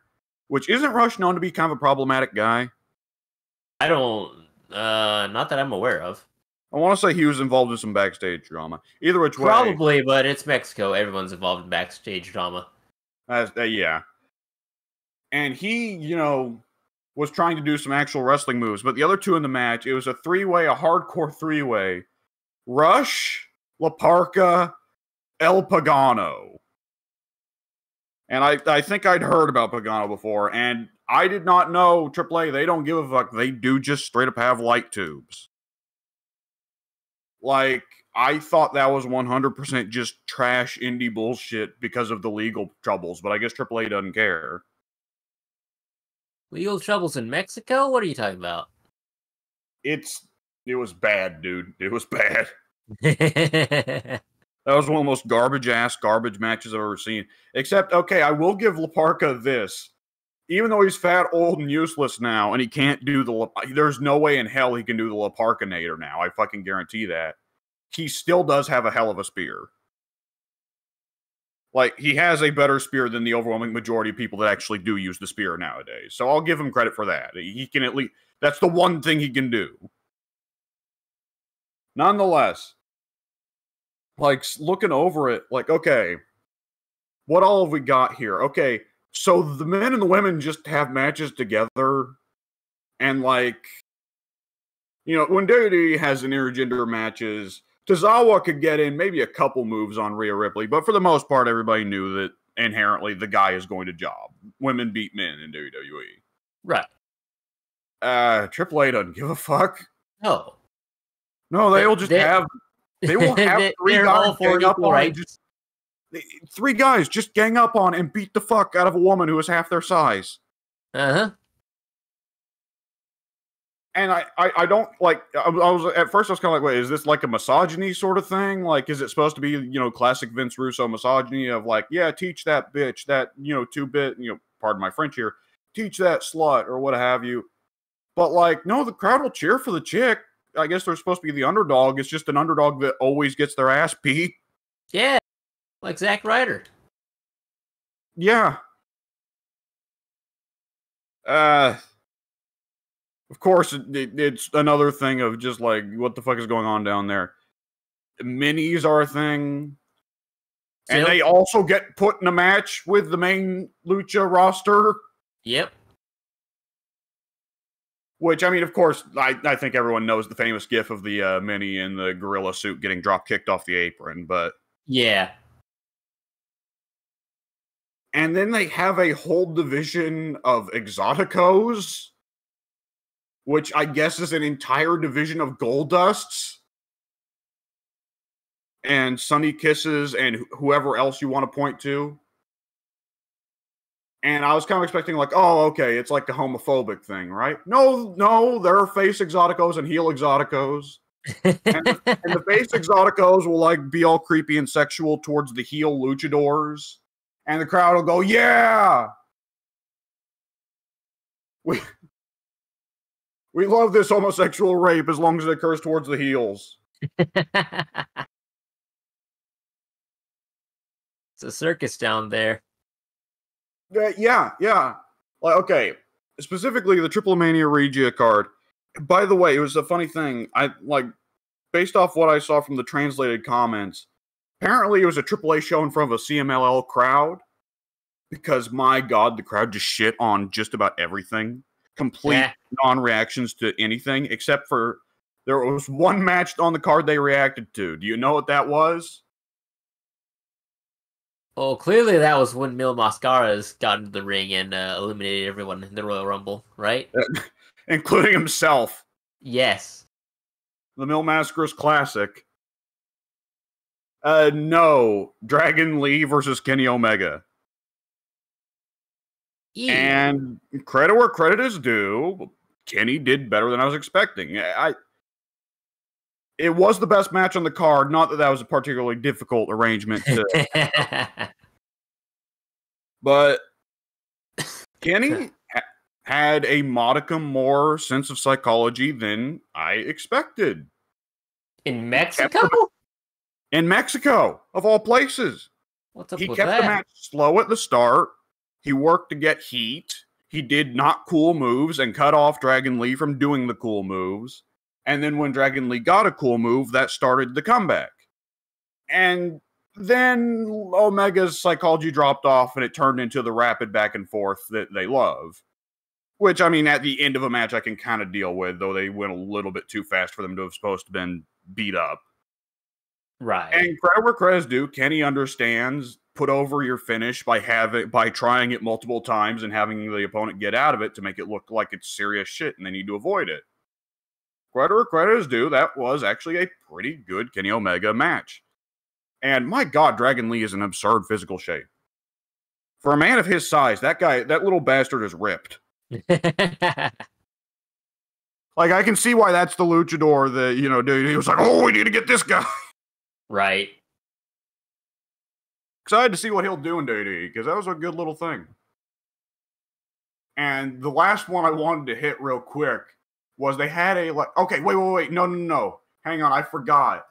which isn't Rush known to be kind of a problematic guy? I don't, not that I'm aware of. I want to say he was involved in some backstage drama. Either which way. Probably, but it's Mexico. Everyone's involved in backstage drama. Yeah. And he, was trying to do some actual wrestling moves, but the other two in the match, it was a three-way, a hardcore three-way. Rush, La Parca, El Pagano. And I think I'd heard about Pagano before, and I did not know AAA, they don't give a fuck. They do just straight up have light tubes. Like, I thought that was 100% just trash indie bullshit because of the legal troubles, but I guess AAA doesn't care. Legal troubles in Mexico? What are you talking about? It was bad, dude. It was bad. That was one of the most garbage matches I've ever seen. Except, okay, I will give La Parca this. Even though he's fat, old, and useless now, and he can't do there's no way in hell he can do the La Parcanator now. I fucking guarantee that. He still does have a hell of a spear. Like, he has a better spear than the overwhelming majority of people that actually do use the spear nowadays. So I'll give him credit for that. He can at least, that's the one thing he can do. Nonetheless, like, looking over it, like, okay, what all have we got here? Okay, so the men and the women just have matches together, and, like, when WWE has an intergender matches, Tozawa could get in maybe a couple moves on Rhea Ripley, but for the most part, everybody knew that inherently the guy is going to job. Women beat men in WWE. Right. AAA doesn't give a fuck. No. No, they will just have... They will have three guys gang up on right? Three guys just gang up on and beat the fuck out of a woman who is half their size. Uh-huh. And I don't, like, at first I was kind of like, wait, is this like a misogyny sort of thing? Like, is it supposed to be, classic Vince Russo misogyny of like, yeah, teach that bitch, that, 2-bit, pardon my French here, teach that slut or what have you. But like, no, the crowd will cheer for the chick. I guess they're supposed to be the underdog. It's just an underdog that always gets their ass beat. Yeah, like Zack Ryder. Yeah. Of course, it's another thing of just like, what the fuck is going on down there? Minis are a thing. And they also get put in a match with the main Lucha roster. Yep. Which, I mean, of course, I think everyone knows the famous gif of the Mini in the gorilla suit getting drop kicked off the apron, but... Yeah. And then they have a whole division of Exoticos, which I guess is an entire division of Goldusts, and Sunny Kisses, and whoever else you want to point to. And I was kind of expecting, like, oh, okay, it's like a homophobic thing, right? No, there are face Exoticos and heel Exoticos. and the face Exoticos will, like, be all creepy and sexual towards the heel luchadors. And the crowd will go, yeah! We love this homosexual rape as long as it occurs towards the heels. It's a circus down there. Yeah. Like, okay, specifically the Triple Mania Regia card. By the way, it was a funny thing. Based off what I saw from the translated comments, apparently it was a AAA show in front of a CMLL crowd. Because, my God, the crowd just shit on just about everything. Complete non-reactions to anything, except for there was one match on the card they reacted to. Do you know what that was? Well, clearly that was when Mil Mascaras got into the ring and eliminated everyone in the Royal Rumble, right? Including himself. Yes. The Mil Mascaras Classic. No. Dragon Lee versus Kenny Omega. Yeah. And credit where credit is due. Kenny did better than I was expecting. It was the best match on the card. Not that was a particularly difficult arrangement to... But Kenny had a modicum more sense of psychology than I expected. In Mexico? In Mexico, of all places. What's up He with kept that? the match slow at the start. He worked to get heat. He did not cool moves and cut off Dragon Lee from doing the cool moves. And then when Dragon Lee got a cool move, that started the comeback. And then Omega's psychology dropped off and it turned into the rapid back and forth that they love. Which, I mean, at the end of a match, I can kind of deal with, though they went a little bit too fast for them to have supposed to been beat up. Right. And credit where credit's due, Kenny understands put over your finish by trying it multiple times and having the opponent get out of it to make it look like it's serious shit and they need to avoid it. Credit where credit is due, that was actually a pretty good Kenny Omega match. And my God, Dragon Lee is in absurd physical shape. For a man of his size, that little bastard is ripped. Like, I can see why that's the luchador that, dude, he was like, oh, we need to get this guy. Right. Excited to see what he'll do in WWE, because that was a good little thing. And the last one I wanted to hit real quick was they had okay, wait, no. Hang on, I forgot.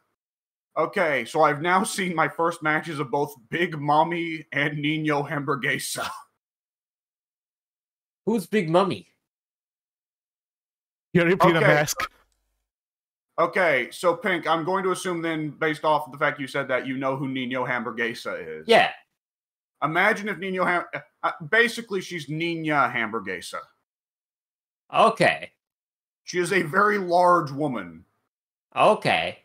Okay, so I've now seen my first matches of both Big Mommy and Nino Hamburguesa. Who's Big Mummy? You're repeating a mask. Okay, so Pink, I'm going to assume then, based off of the fact you said that, you know who Nino Hamburguesa is. Yeah. Imagine if basically she's Nina Hamburguesa. Okay. She is a very large woman. Okay.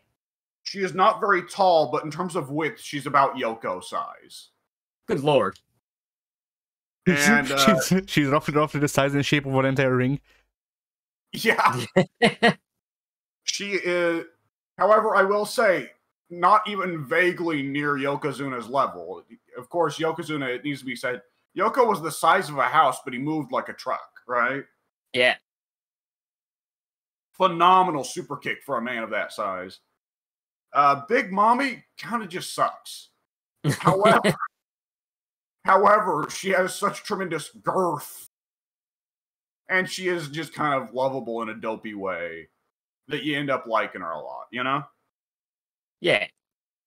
She is not very tall, but in terms of width, she's about Yoko size. Good lord. And she's roughly the size and shape of an entire ring. Yeah. She is, however, I will say, not even vaguely near Yokozuna's level. Of course, Yokozuna, it needs to be said, Yoko was the size of a house, but he moved like a truck, right? Yeah. Phenomenal super kick for a man of that size. Big Mommy kind of just sucks. However, she has such tremendous girth. And she is just kind of lovable in a dopey way that you end up liking her a lot, you know? Yeah.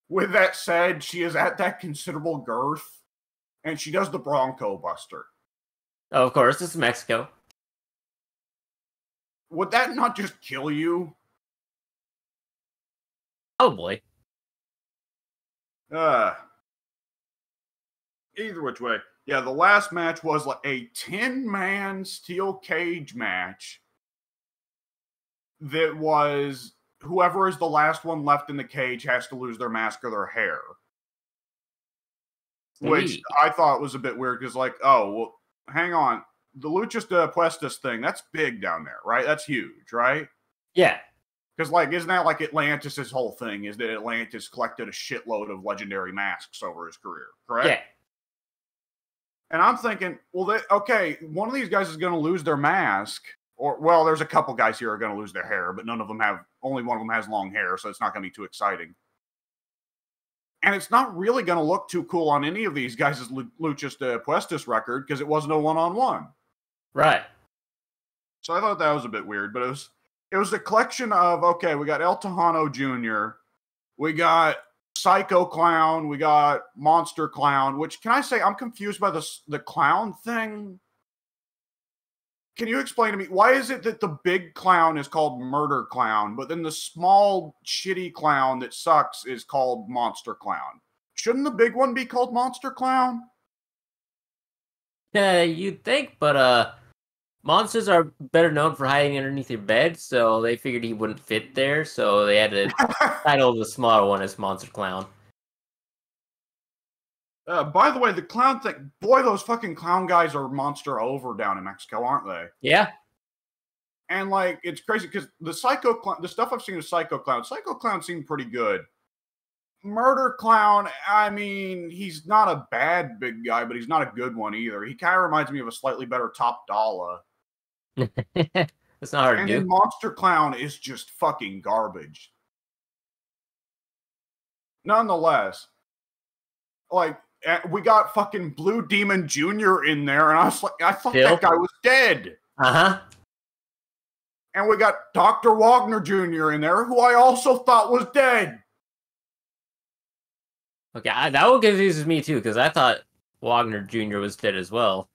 With that said, she is at that considerable girth, and she does the Bronco Buster. Oh, of course, this is Mexico. Would that not just kill you? Probably. Either which way. Yeah, the last match was like a 10-man steel cage match that was whoever is the last one left in the cage has to lose their mask or their hair. Which I thought was a bit weird because, like, oh, well, hang on. The Luchas de Apuestas thing, that's big down there, right? That's huge, right? Yeah. Because, like, isn't that like Atlantis' whole thing? Is that Atlantis collected a shitload of legendary masks over his career, correct? Yeah. And I'm thinking, well, okay, one of these guys is going to lose their mask. Or, well, there's a couple guys here who are going to lose their hair, but only one of them has long hair, so it's not going to be too exciting. And it's not really going to look too cool on any of these guys' Luchas de Apuestas record because it wasn't a one-on-one. Right. So I thought that was a bit weird, but it was a collection of, okay, we got El Tejano Jr., we got Psycho Clown, we got Monster Clown, which, can I say, I'm confused by the clown thing. Can you explain to me, why is it that the big clown is called Murder Clown, but then the small, shitty clown that sucks is called Monster Clown? Shouldn't the big one be called Monster Clown? You'd think, but monsters are better known for hiding underneath your bed, so they figured he wouldn't fit there, so they had to title the smaller one as Monster Clown. By the way, the clown thing, boy, those fucking clown guys are monster over down in Mexico, aren't they? Yeah. And, like, it's crazy because the stuff I've seen of Psycho Clown seemed pretty good. Murder Clown, I mean, he's not a bad big guy, but he's not a good one either. He kind of reminds me of a slightly better Top Dollar. That's not hard to do. And then Monster Clown is just fucking garbage. Nonetheless, like, we got fucking Blue Demon Jr. in there, and I was like, I thought that guy was dead. Uh-huh. And we got Dr. Wagner Jr. in there, who I also thought was dead. Okay, that one confuses me too, because I thought Wagner Jr. was dead as well.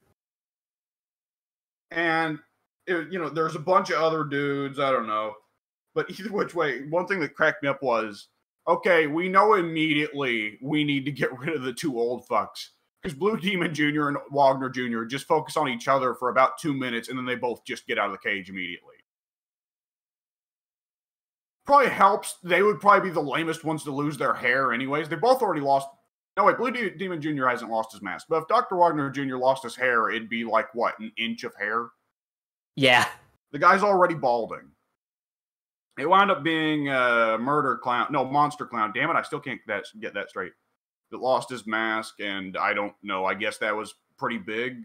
And, there's a bunch of other dudes, I don't know. But either which way, one thing that cracked me up was, okay, we know immediately we need to get rid of the two old fucks. Because Blue Demon Jr. and Wagner Jr. just focus on each other for about 2 minutes, and then they both just get out of the cage immediately. Probably helps. They would probably be the lamest ones to lose their hair anyways. They both already lost... No, wait, Blue Demon Jr. hasn't lost his mask. But if Dr. Wagner Jr. lost his hair, it'd be like, what, an inch of hair? Yeah. The guy's already balding. It wound up being Monster Clown. Damn it, I still can't get that straight. That lost his mask, and I don't know. I guess that was pretty big.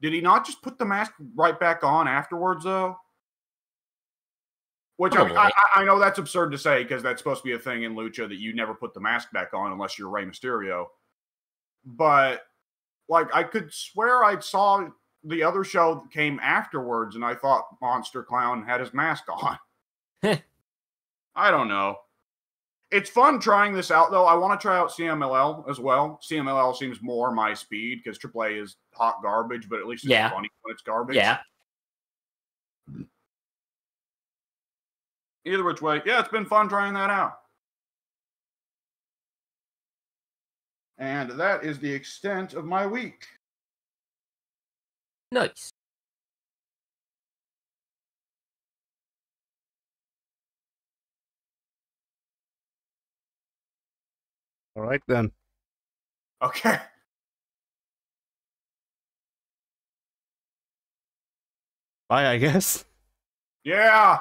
Did he not just put the mask right back on afterwards, though? Which, I know that's absurd to say, because that's supposed to be a thing in Lucha that you never put the mask back on unless you're Rey Mysterio. But, like, I could swear I saw the other show that came afterwards, and I thought Monster Clown had his mask on. I don't know. It's fun trying this out, though. I want to try out CMLL as well. CMLL seems more my speed, because AAA is hot garbage, but at least it's funny when it's garbage. Yeah. Either which way, yeah, it's been fun trying that out. And that is the extent of my week. Nice. All right, then. Okay. Bye, I guess. Yeah.